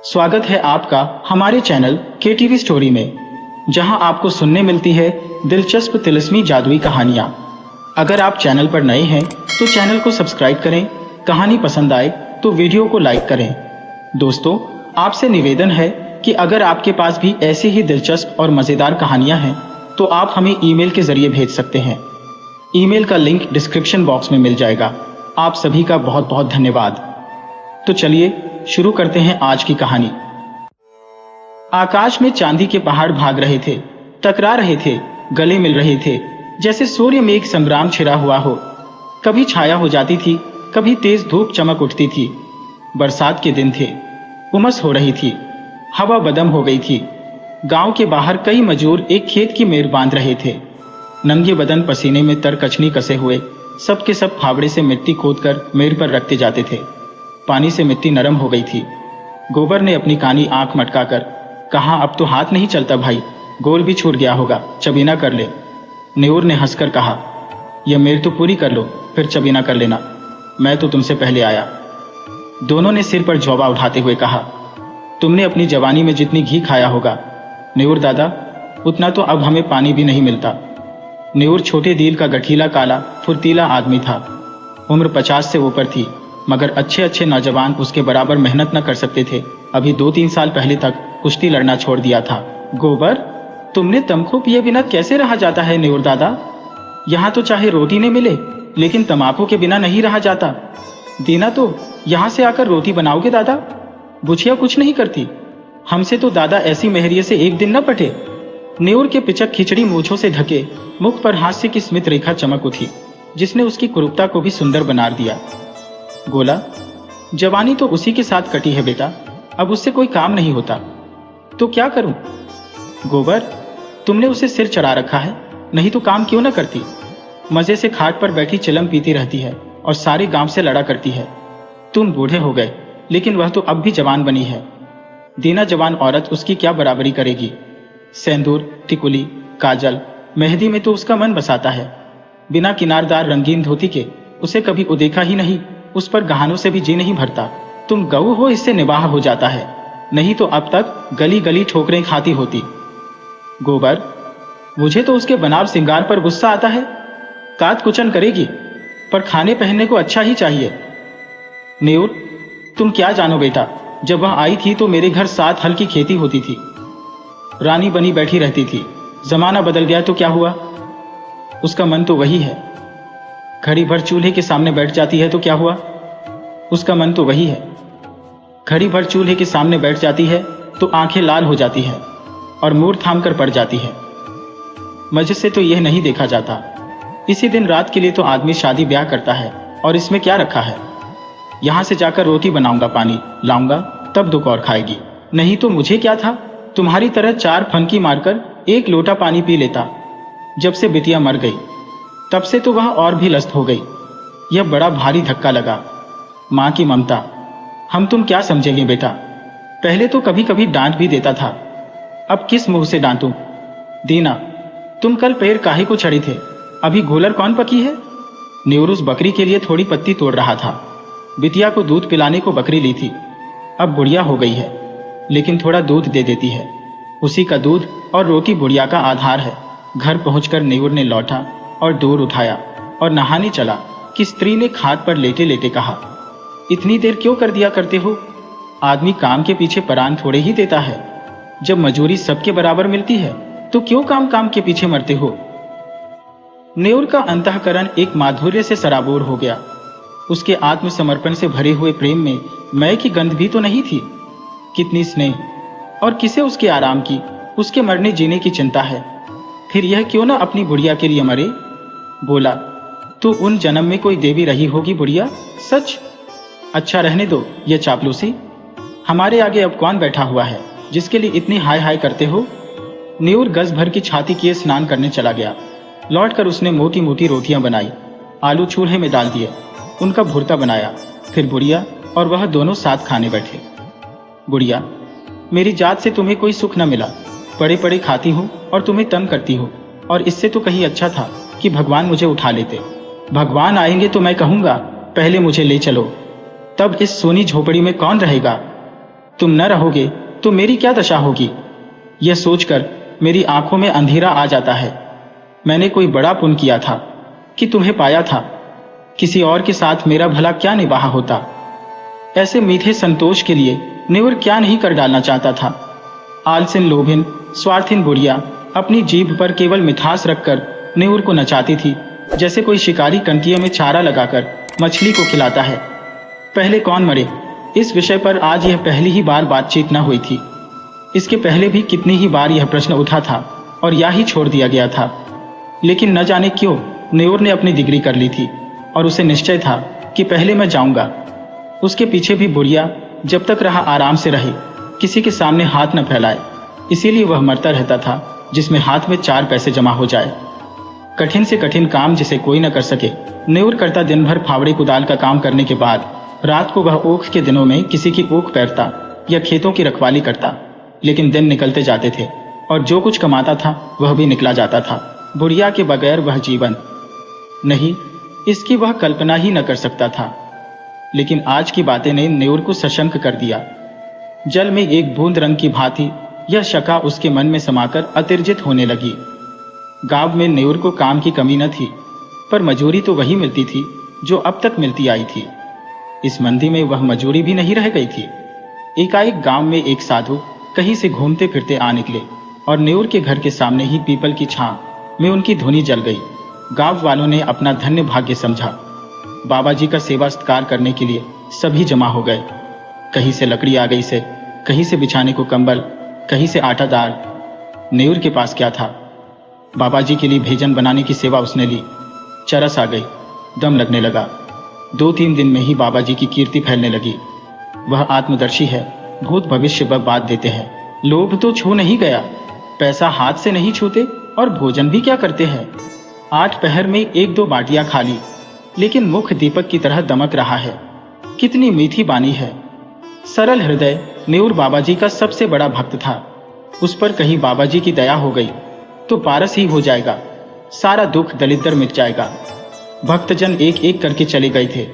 स्वागत है आपका हमारे चैनल KTV स्टोरी में, जहां आपको सुनने मिलती है दिलचस्प तिलिस्मी जादुई कहानियां। अगर आप चैनल पर नए हैं तो चैनल को सब्सक्राइब करें। कहानी पसंद आए तो वीडियो को लाइक करें। दोस्तों, आपसे निवेदन है कि अगर आपके पास भी ऐसी ही दिलचस्प और मज़ेदार कहानियां हैं तो आप हमें ईमेल के जरिए भेज सकते हैं। ईमेल का लिंक डिस्क्रिप्शन बॉक्स में मिल जाएगा। आप सभी का बहुत बहुत धन्यवाद। तो चलिए शुरू करते हैं आज की कहानी। आकाश में चांदी के पहाड़ भाग रहे थे, टकरा रहे थे, गले मिल रहे थे, जैसे सूर्य में एक संग्राम छिड़ा हुआ हो। कभी छाया हो जाती थी, कभी तेज धूप चमक उठती थी। बरसात के दिन थे, उमस हो रही थी, हवा बदम हो गई थी। गांव के बाहर कई मजदूर एक खेत की मेड़ बांध रहे थे। नंगे बदन पसीने में तरकचनी कसे हुए, सबके सब फावड़े से मिट्टी खोदकर मेड़ पर रखते जाते थे। पानी से मिट्टी नरम हो गई थी। गोबर ने अपनी कानी आंख मटकाकर कहा, अब तो हाथ नहीं चलता भाई, गोल भी छूट गया होगा, चबीना कर ले। न्यूर ने हंसकर कहा, यह मेड़ तो पूरी कर लो, फिर चबीना कर लेना, मैं तो तुमसे पहले आया। दोनों ने सिर पर जौबा उठाते हुए कहा, तुमने अपनी जवानी में जितनी घी खाया होगा न्यूर दादा, उतना तो अब हमें पानी भी नहीं मिलता। न्यूर छोटे दिल का गठीला काला फुर्तीला आदमी था। उम्र 50 से ऊपर थी, मगर अच्छे अच्छे नौजवान उसके बराबर मेहनत न कर सकते थे। अभी 2-3 साल पहले तक कुश्ती लड़ना छोड़ दिया था। गोबर, तुमने तम्बाकू पिए बिना कैसे रहा जाता है न्यूर दादा? यहाँ तो चाहे रोटी न मिले, लेकिन तम्बाकू के बिना नहीं रहा जाता। दीना, तो यहाँ से आकर रोटी बनाओगे दादा? बुझिया कुछ नहीं करती, हमसे तो दादा ऐसी मेहरिये से एक दिन न पटे। न्यूर के पिचक खिचड़ी मूछों से ढके मुख पर हास्य की स्मित रेखा चमक उठी, जिसने उसकी कुरूपता को भी सुंदर बना दिया। गोला, जवानी तो उसी के साथ कटी है बेटा, अब उससे कोई काम नहीं होता, तो क्या करूं? गोबर, तुमने उसे सिर चढ़ा रखा है, नहीं तो काम क्यों न करती? मजे से खाट पर बैठी चिलम पीती रहती है और सारे गांव से लड़ा करती है। तुम बूढ़े हो गए, लेकिन वह तो अब भी जवान बनी है। दीना जवान औरत उसकी क्या बराबरी करेगी? सेंदूर, टिकुली, काजल, मेहंदी में तो उसका मन बसाता है। बिना किनारदार रंगीन धोती के उसे कभी उदेखा ही नहीं, उस पर गहानों से भी जी नहीं भरता। तुम गऊ हो, इससे निवाह हो जाता है, नहीं तो अब तक गली गली ठोकरें खाती होती। गोबर, मुझे तो उसके बनाव सिंगार पर गुस्सा आता है। काट कुचन करेगी, पर खाने पहनने को अच्छा ही चाहिए। न्यूर, तुम क्या जानो बेटा, जब वह आई थी तो मेरे घर 7 हल की खेती होती थी, रानी बनी बैठी रहती थी। जमाना बदल गया तो क्या हुआ? उसका मन तो वही है। घड़ी भर चूल्हे के सामने बैठ जाती है तो क्या हुआ? उसका मन तो वही है। घड़ी भर चूल्हे के सामने बैठ जाती है तो आंखें लाल हो जाती है और मुंह थाम कर पड़ जाती है। मजे से तो यह नहीं देखा जाता। इसी दिन रात के लिए तो आदमी शादी ब्याह करता है, और इसमें क्या रखा है? यहां से जाकर रोटी बनाऊंगा, पानी लाऊंगा, तब 2 कौर खाएगी। नहीं तो मुझे क्या था, तुम्हारी तरह 4 फनकी मारकर 1 लोटा पानी पी लेता। जब से बिटिया मर गई तब से तो वह और भी लस्त हो गई। यह बड़ा भारी धक्का लगा। माँ की ममता, हम तुम क्या समझेंगे बेटा? पहले तो कभी कभी डांट भी देता था, अब किस मुंह से डांटूं? दीना, तुम कल पैर काहे को चढ़े थे? अभी घोलर कौन पकी है? न्यूरुस बकरी के लिए थोड़ी पत्ती तोड़ रहा था। बिटिया को दूध पिलाने को बकरी ली थी। अब बुढ़िया हो गई है, लेकिन थोड़ा दूध दे देती है। उसी का दूध और रोटी बुढ़िया का आधार है। घर पहुंचकर न्यूर ने लौटा और दूर उठाया और नहाने चला कि स्त्री ने खाट पर लेटे लेटे कहा, इतनी देर क्यों कर दिया करते हो? आदमी काम के पीछे परान थोड़े ही देता है। जब मजूरी सबके बराबर मिलती है तो क्यों काम काम के पीछे मरते हो? न्यूर का अंतःकरण एक माधुर्य से सराबोर हो गया। उसके आत्मसमर्पण से भरे हुए प्रेम में मय की गंध भी तो नहीं थी। कितनी स्नेह, और किसे उसके आराम की, उसके मरने जीने की चिंता है। फिर यह क्यों ना अपनी बुढ़िया के लिए मरे? बोला, तो उन जन्म में कोई देवी रही होगी बुढ़िया, सच? अच्छा रहने दो ये चापलूसी। हमारे आगे अब कौन बैठा हुआ है जिसके लिए इतनी हाय हाय करते हो? न्यूर गज भर की छाती किए स्नान करने चला गया। लौटकर उसने मोटी मोटी रोटियां बनाई, आलू चूल्हे में डाल दिए, उनका भुर्ता बनाया। फिर बुढ़िया और वह दोनों साथ खाने बैठे। बुढ़िया, मेरी जात से तुम्हें कोई सुख न मिला, पड़े पड़े खाती हूँ और तुम्हें तंग करती हो, और इससे तो कहीं अच्छा था कि भगवान मुझे उठा लेते। भगवान आएंगे तो मैं कहूँगा, पहले मुझे ले चलो, तब इस सोनी झोपड़ी में कौन रहेगा? तुम न रहोगे तो मेरी क्या दशा होगी। यह सोचकर मेरी आंखों में अंधेरा आ जाता है। मैंने कोई बड़ा पुण्य किया था कि तुम्हें पाया था, किसी और के साथ मेरा भला क्या निभाहा होता। ऐसे मीठे संतोष के लिए नेउर क्या नहीं कर डालना चाहता था। आलसिन, लोभिन, स्वार्थिन बुढ़िया अपनी जीभ पर केवल मिठास रखकर नेउर को नचाती थी, जैसे कोई शिकारी कंटिये में चारा लगाकर मछली को खिलाता है। पहले कौन मरे, इस विषय पर आज यह पहली ही बार बातचीत न हुई थी। इसके पहले भी कितनी ही बार यह प्रश्न उठा था और या ही छोड़ दिया गया था। लेकिन न जाने क्यों नेउर ने अपनी डिग्री कर ली थी और उसे निश्चय था कि पहले मैं जाऊंगा। उसके पीछे भी बुढ़िया जब तक रहा आराम से रहे, किसी के सामने हाथ न फैलाए। इसीलिए वह मरता रहता था जिसमें हाथ में 4 पैसे जमा हो जाए। कठिन से कठिन काम जिसे कोई न कर सके, नेउर करता। दिन भर फावड़े कुदाल का काम करने के बाद रात को वह ओख के दिनों में किसी की ओख पैरता या खेतों की रखवाली करता। लेकिन दिन निकलते जाते थे और जो कुछ कमाता था वह भी निकला जाता था। बुढ़िया के बगैर वह जीवन नहीं, इसकी वह कल्पना ही न कर सकता था। लेकिन आज की बातें ने नेउर को सशंक कर दिया। जल में एक बूंद रंग की भांति यह शका उसके मन में समाकर अतिरजित होने लगी। गांव में नेउर को काम की कमी न थी, पर मजूरी तो वही मिलती थी जो अब तक मिलती आई थी। इस मंदी में वह मजूरी भी नहीं रह गई थी। एकाएक गांव में एक साधु कहीं से घूमते फिरते आ निकले और नेउर के घर के सामने ही पीपल की छां में उनकी धुनी जल गई। गांव वालों ने अपना धन्य भाग्य समझा। बाबा जी का सेवा सत्कार करने के लिए सभी जमा हो गए। कहीं से लकड़ी आ गई से, कहीं से बिछाने को कंबल, कहीं से आटा दाल। नेउर के पास क्या था। बाबा जी के लिए भोजन बनाने की सेवा उसने ली। चरस आ गई, दम लगने लगा। 2-3 दिन में ही बाबा जी की कीर्ति फैलने लगी। वह आत्मदर्शी है, भूत भविष्य वह बात देते हैं। लोभ तो छू नहीं गया, पैसा हाथ से नहीं छूते और भोजन भी क्या करते हैं। 8 पहर में 1-2 बाटियां खा ली, लेकिन मुख दीपक की तरह दमक रहा है। कितनी मीठी बानी है। सरल हृदय नेउर बाबा जी का सबसे बड़ा भक्त था। उस पर कहीं बाबा जी की दया हो गई तो पारस ही हो जाएगा, सारा दुख दलिद्र मिट जाएगा। भक्तजन एक एक करके चले गए थे।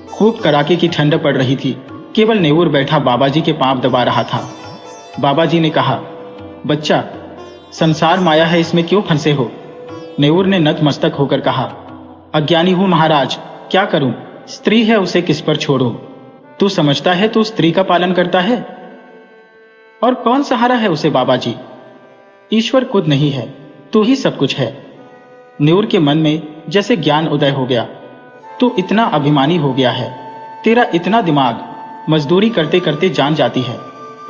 खूब कड़ाके की ठंड पड़ रही थी। केवल नेउर बैठा बाबा जी के पांव दबा रहा था। बाबा जी ने कहा, बच्चा, संसार माया है, इसमें क्यों फंसे हो। नेउर ने नतमस्तक होकर कहा, अज्ञानी हूं महाराज, क्या करूं, स्त्री है, उसे किस पर छोड़ूं। तू समझता है तू स्त्री का पालन करता है, और कौन सहारा है उसे बाबा जी। ईश्वर खुद नहीं है, तू ही सब कुछ है। नेउर के मन में जैसे ज्ञान उदय हो गया। तू इतना अभिमानी हो गया है, तेरा इतना दिमाग, मजदूरी करते करते जान जाती है,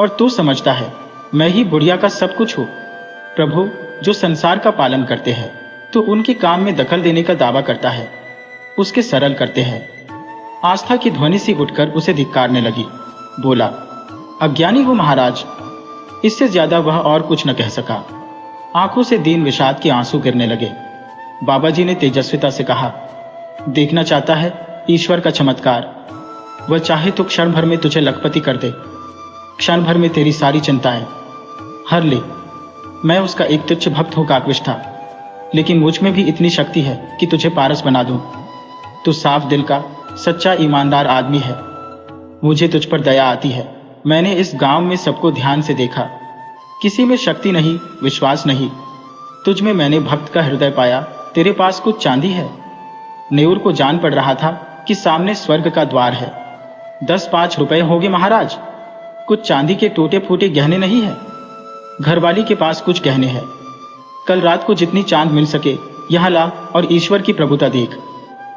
और तू समझता है मैं ही बुढ़िया का सब कुछ हूं। प्रभु जो संसार का पालन करते हैं तो उनके काम में दखल देने का दावा करता है, उसके सरल करते हैं। आस्था की ध्वनि सी उठकर उसे धिक्कारने लगी। बोला, अज्ञानी हो महाराज। इससे ज्यादा वह और कुछ न कह सका। आंखों से दीन विषाद के आंसू गिरने लगे। बाबा जी ने तेजस्विता से कहा, देखना चाहता है ईश्वर का चमत्कार। वह चाहे तो क्षण भर में तुझे लखपति कर दे, क्षण भर में तेरी सारी चिंताएं हर ले। मैं उसका एक तुच्छ भक्त हूं काकविष्ठा, लेकिन मुझ में भी इतनी शक्ति है कि तुझे पारस बना दूं। तू साफ दिल का सच्चा ईमानदार आदमी है, मुझे तुझ पर दया आती है। मैंने इस गांव में सबको ध्यान से देखा, किसी में शक्ति नहीं, विश्वास नहीं। तुझ में मैंने भक्त का हृदय पाया, तेरे पास कुछ चांदी है। नेउर को जान पड़ रहा था कि सामने स्वर्ग का द्वार है। 10-5 रुपए होंगे महाराज, कुछ चांदी के टूटे फूटे गहने नहीं है। घरवाली के पास कुछ गहने हैं। कल रात को जितनी चांद मिल सके यहां ला और ईश्वर की प्रभुता देख।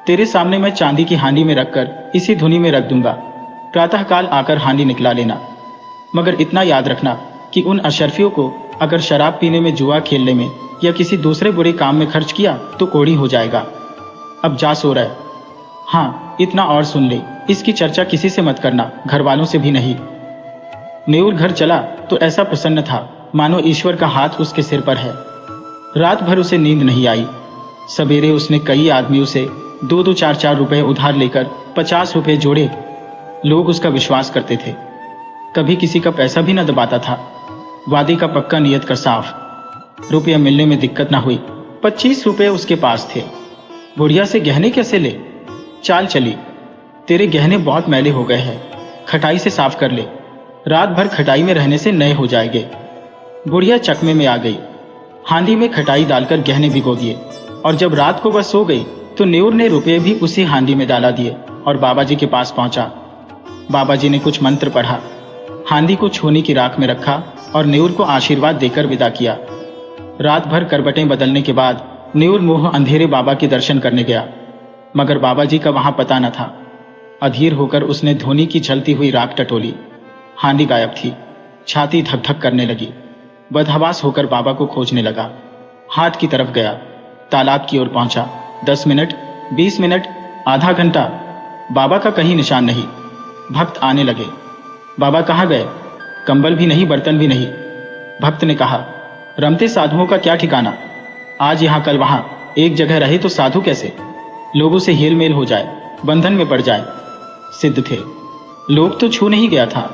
तेरे सामने मैं चांदी की हांडी में रखकर इसी धुनी में रख दूंगा। प्रातःकाल आकर हांडी निकला लेना, मगर इतना याद रखना कि उन अशरफियों को अगर शराब पीने में, जुआ खेलने में या किसी दूसरे बुरे काम में खर्च किया तो कोड़ी हो जाएगा। अब जा सो रहा है। हाँ, इतना और सुन ले, इसकी चर्चा किसी से मत करना, घर वालों से भी नहीं। नेउर घर चला तो ऐसा प्रसन्न था मानो ईश्वर का हाथ उसके सिर पर है। रात भर उसे नींद नहीं आई। सवेरे उसने कई आदमियों से 2-2, 4-4 रुपए उधार लेकर 50 रुपए जोड़े। लोग उसका विश्वास करते थे, कभी किसी का पैसा भी न दबाता था। वादे का पक्का नियत कर साफ। रुपया मिलने में दिक्कत ना हुई। 25 रुपए उसके पास थे। बुढ़िया से गहने कैसे ले। चाल चली, तेरे गहने बहुत मैले हो गए हैं, खटाई से साफ कर ले। रात भर खटाई में रहने से नए हो जाएंगे। बुढ़िया चकमे में आ गई। हांडी में खटाई डालकर गहने भिगो दिए और जब रात को वह सो गई तो नेउर ने रुपये भी उसी हांडी में डाला दिए और बाबा जी के पास पहुंचा। बाबा जी ने कुछ मंत्र पढ़ा, हांडी को छोनी की राख में रखा और नेउर को आशीर्वाद देकर विदा किया। रात भर करवटें बदलने के बाद नेउर मुंह अंधेरे बाबा के दर्शन करने गया, मगर बाबा जी का वहां पता न था। अधीर होकर उसने धोनी की जलती हुई राख टटोली। हांडी गायब थी। छाती धक धक करने लगी। बदहवास होकर बाबा को खोजने लगा। हाट की तरफ गया, तालाब की ओर पहुंचा। 10 मिनट, 20 मिनट, आधा घंटा, बाबा का कहीं निशान नहीं। भक्त आने लगे। बाबा कहाँ गए? कंबल भी नहीं, बर्तन भी नहीं। भक्त ने कहा, रमते साधुओं का क्या ठिकाना, आज यहां कल वहां, एक जगह रहे तो साधु कैसे? लोगों से हेल मेल हो जाए, बंधन में पड़ जाए। सिद्ध थे लोग तो छू नहीं गया था।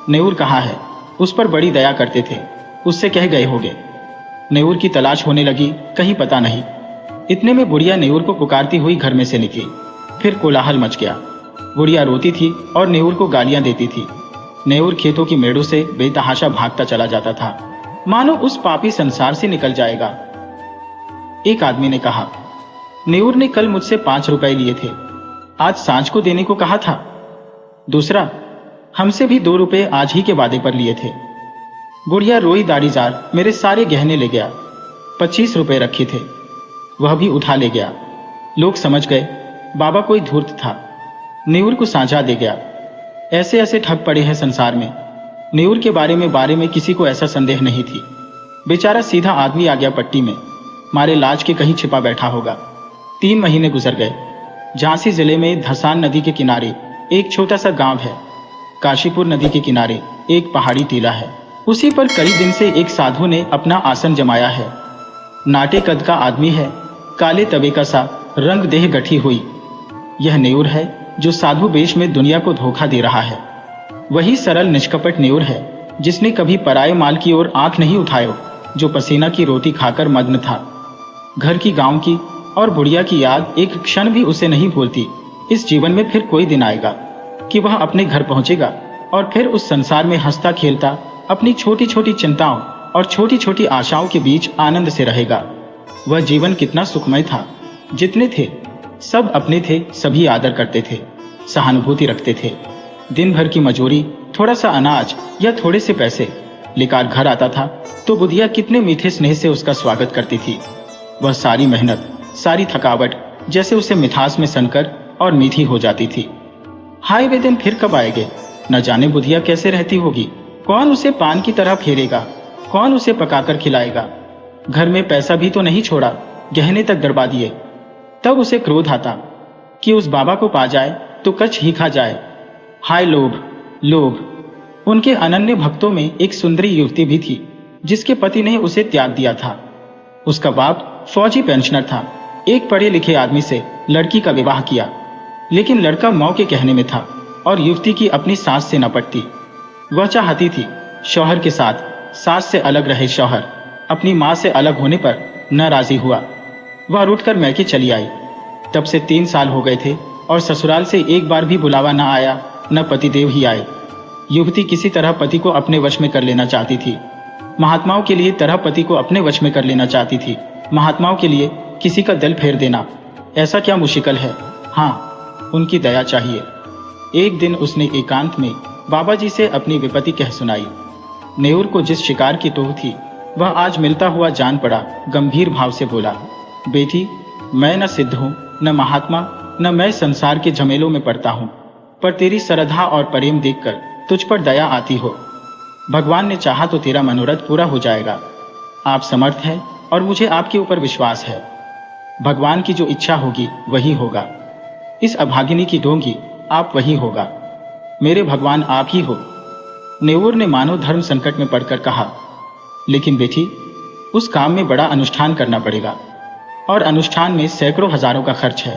नेउर कहाँ है? उस पर बड़ी दया करते थे, उससे कह गए होगे। नेउर की तलाश होने लगी, कहीं पता नहीं। इतने में बुढ़िया नेउर को पुकारती हुई घर में से निकली। फिर कोलाहल मच गया। बुढ़िया रोती थी और नेउर को गालियां देती थी। नेउर खेतों की मेड़ों से बेतहाशा भागता चला जाता था, मानो उस पापी संसार से निकल जाएगा। एक आदमी ने कहा, नेउर ने कल मुझसे 5 रुपए लिए थे, आज सांझ को देने को कहा था। दूसरा, हमसे भी 2 रुपए आज ही के वादे पर लिए थे। बुढ़िया रोई दाढ़ीदार मेरे सारे गहने ले गया। 25 रुपए रखे थे, वह भी उठा ले गया। लोग समझ गए बाबा कोई धूर्त था, नेउर को साझा दे गया। ऐसे ऐसे ठग पड़े हैं संसार में। नेउर के बारे में किसी को ऐसा संदेह नहीं थी। बेचारा सीधा आदमी आ गया पट्टी में, मारे लाज के कहीं छिपा बैठा होगा। 3 महीने गुजर गए। झांसी जिले में धसान नदी के किनारे एक छोटा सा गांव है। काशीपुर नदी के किनारे एक पहाड़ी टीला है। उसी पर कई दिन से एक साधु ने अपना आसन जमाया है। नाटे कद का आदमी है, काले तवे का सा रंग देह गठी हुई। यह नेउर है जो साधु वेश में दुनिया को धोखा दे रहा है। वही सरल निष्कपट नेउर है जिसने कभी पराये माल की ओर आंख नहीं उठायो, जो पसीना की रोटी खाकर मग्न था। घर की, गांव की और बुढ़िया की याद एक क्षण भी उसे नहीं भूलती। इस जीवन में फिर कोई दिन आएगा कि वह अपने घर पहुंचेगा और फिर उस संसार में हंसता खेलता अपनी छोटी छोटी चिंताओं और छोटी छोटी आशाओं के बीच आनंद से रहेगा। वह जीवन कितना सुखमय था। जितने थे सब अपने थे, सभी आदर करते थे, सहानुभूति रखते थे। दिन भर की मजूरी, थोड़ा सा अनाज या थोड़े से पैसे लेकर घर आता था तो बुढ़िया कितने मीठे स्नेह से उसका स्वागत करती थी। वह सारी मेहनत, सारी थकावट जैसे उसे मिठास में सनकर और मीठी हो जाती थी। हाय वे दिन फिर कब आएंगे? न जाने बुढ़िया कैसे रहती होगी। कौन उसे पान की तरह फेरेगा? कौन उसे पकाकर खिलाएगा? घर में पैसा भी तो नहीं छोड़ा, गहने तक दरबा दिए। तब उसे क्रोध आता कि उस बाबा को पा जाए तो कच ही खा जाए। हाय लोभ, लोभ। उनके अनन्य भक्तों में एक सुंदरी युवती भी थी जिसके पति ने उसे त्याग दिया था। उसका बाप फौजी पेंशनर था। एक पढ़े लिखे आदमी से लड़की का विवाह किया, लेकिन लड़का मौ के कहने में था और युवती की अपनी सास से न पटती। वह चाहती थी शौहर के साथ सास से अलग रहे। शौहर अपनी माँ से अलग होने पर न राजी हुआ। वह रूठकर मैके चली आई। तब से 3 साल हो गए थे और ससुराल से एक बार भी बुलावा न आया, न पतिदेव ही आए। युवती किसी तरह पति को अपने वश में कर लेना चाहती थी। महात्माओं के लिए तरह पति को अपने वश में कर लेना चाहती थी। महात्माओं के लिए किसी का दिल फेर देना ऐसा क्या मुश्किल है? हाँ, उनकी दया चाहिए। एक दिन उसने एकांत में बाबा जी से अपनी विपत्ति कह सुनाई। नेउर को जिस शिकार की टोह थी वह आज मिलता हुआ जान पड़ा। गंभीर भाव से बोला, बेटी, मैं न सिद्ध हूं, न महात्मा, न मैं संसार के झमेलों में पड़ता हूं, पर तेरी श्रद्धा और प्रेम देखकर तुझ पर दया आती हो। भगवान ने चाहा तो तेरा मनोरथ पूरा हो जाएगा। आप समर्थ हैं और मुझे आपके ऊपर विश्वास है। भगवान की जो इच्छा होगी वही होगा। इस अभागिनी की डोंगी आप वही होगा। मेरे भगवान आप ही हो। नेउर ने मानव धर्म संकट में पड़कर कहा, लेकिन बेटी, उस काम में बड़ा अनुष्ठान करना पड़ेगा और अनुष्ठान में सैकड़ों हजारों का खर्च है।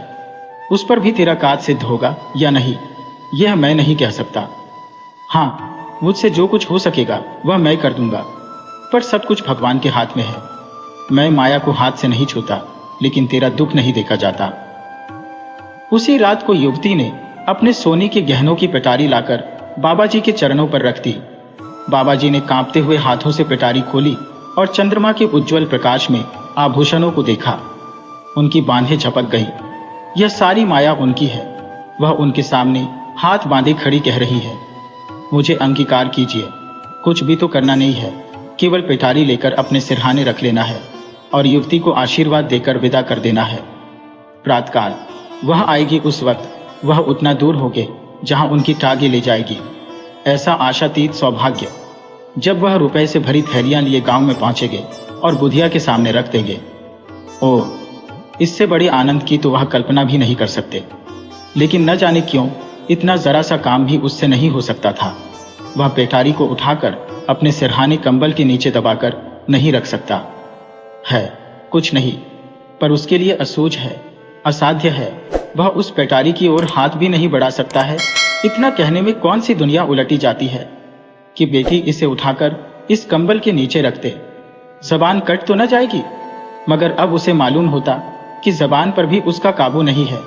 उस पर भी तेरा काज सिद्ध होगा या नहीं, यह मैं नहीं कह सकता। हाँ, मुझसे जो कुछ हो सकेगा वह मैं कर दूंगा, पर सब कुछ भगवान के हाथ में है। मैं माया को हाथ से नहीं छूता, लेकिन तेरा दुख नहीं देखा जाता। उसी रात को युवती ने अपने सोने के गहनों की पेटारी लाकर बाबा जी के चरणों पर रख दी। बाबा जी ने कांपते हुए हाथों से पेटारी खोली और चंद्रमा के उज्जवल प्रकाश में आभूषणों को देखा। उनकी बांधें झपक गई। यह सारी माया उनकी है। वह उनके सामने हाथ बांधे खड़ी कह रही है, मुझे अंगीकार कीजिए, कुछ भी तो करना नहीं है, केवल पेटारी लेकर अपने सिरहाने रख लेना है और युवती को आशीर्वाद देकर विदा कर देना है। प्रातःकाल वह आएगी, उस वक्त वह उतना दूर होगे जहां उनकी टांगे ले जाएगी। ऐसा आशातीत सौभाग्य जब वह रुपए से भरी थैलियां लिए गांव में पहुंचेंगे और बुधिया के सामने रख देंगे। ओह, इससे बड़े आनंद की तो वह कल्पना भी नहीं कर सकते। लेकिन न जाने क्यों इतना जरा सा काम भी उससे नहीं हो सकता था। वह पेटारी को उठाकर अपने सिरहाने कंबल के नीचे दबाकर नहीं रख सकता है, कुछ नहीं, पर उसके लिए असूझ है, असाध्य है। वह उस पेटारी की ओर हाथ भी नहीं बढ़ा सकता है। इतना कहने में कौन सी दुनिया उलटी जाती है कि बेटी इसे उठाकर इस कंबल के नीचे रखते। जबान कट तो न जाएगी, मगर अब उसे मालूम होता कि जबान पर भी उसका काबू नहीं है।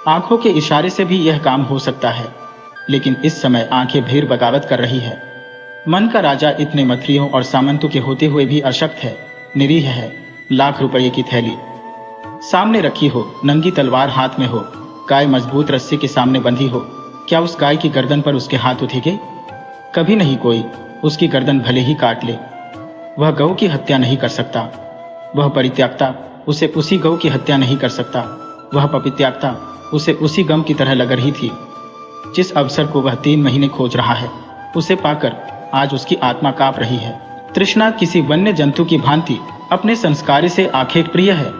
आंखों के इशारे से भी यह काम हो सकता है, लेकिन इस समय आंखें भीर बगावत कर रही है। मन का राजा इतने मंत्रियों और सामंतों के होते हुए भी अशक्त है, निरीह है। लाख रुपये की थैली सामने रखी हो, नंगी तलवार हाथ में हो, गाय मजबूत रस्सी के सामने बंधी हो, क्या उस गाय की गर्दन पर उसके हाथ उठेंगे? कभी नहीं। कोई उसकी गर्दन भले ही काट ले, वह गौ की हत्या नहीं कर सकता। वह परित्यागता उसे उसी गौ की हत्या नहीं कर सकता। वह पपित्यागता उसे उसी गम की तरह लग रही थी। जिस अवसर को वह 3 महीने खोज रहा है, उसे पाकर आज उसकी आत्मा कांप रही है। तृष्णा किसी वन्य जंतु की भांति अपने संस्कार से आखेट प्रिय है,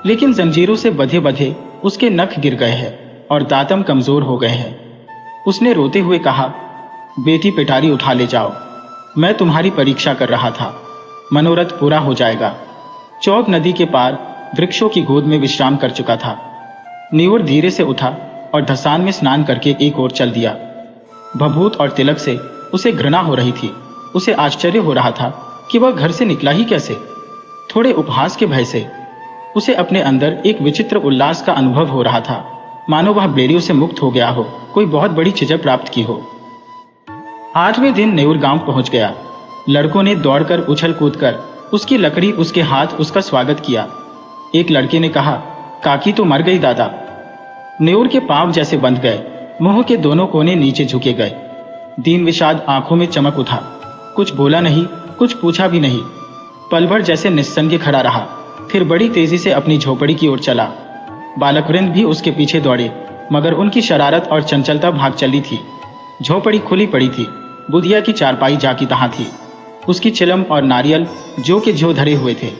लेकिन जंजीरों से बंधे बंधे उसके नख गिर गए हैं और दांतम कमजोर हो गए हैं। उसने रोते हुए कहा, बेटी पेटारी उठा ले जाओ, मैं तुम्हारी परीक्षा कर रहा था, मनोरथ पूरा हो जाएगा। चौक नदी के पार वृक्षों की गोद में विश्राम कर चुका था। न्यूर धीरे से उठा और धसान में स्नान करके एक ओर चल दिया। भभूत और तिलक से उसे घृणा हो रही थी। उसे आश्चर्य हो रहा था कि वह घर से निकला ही कैसे। थोड़े उपहास के भय से उसे अपने अंदर एक विचित्र उल्लास का अनुभव हो रहा था, मानो वह बेड़ियों से मुक्त हो गया हो, कोई बहुत बड़ी चीज प्राप्त की हो। 8वें दिन नेऊर गांव पहुंच गया। लड़कों ने दौड़कर उछल कूदकर उसकी लकड़ी उसके हाथ उसका स्वागत किया। एक लड़के ने कहा, काकी तो मर गई दादा। नेऊर के पांव जैसे बंध गए, मुंह के दोनों कोने नीचे झुके गए। दीन विषाद आंखों में चमक उठा। कुछ बोला नहीं, कुछ पूछा भी नहीं। पल भर जैसे निस्संग खड़ा रहा, फिर बड़ी तेजी से अपनी झोपड़ी की ओर चला। बालकवृंद भी उसके पीछे दौड़े, मगर उनकी शरारत और चंचलता भाग चली थी। झोपड़ी खुली पड़ी थी। बुधिया की चारपाई जाकी तहां थी। उसकी चिलम और नारियल जो के जो धरे हुए थे।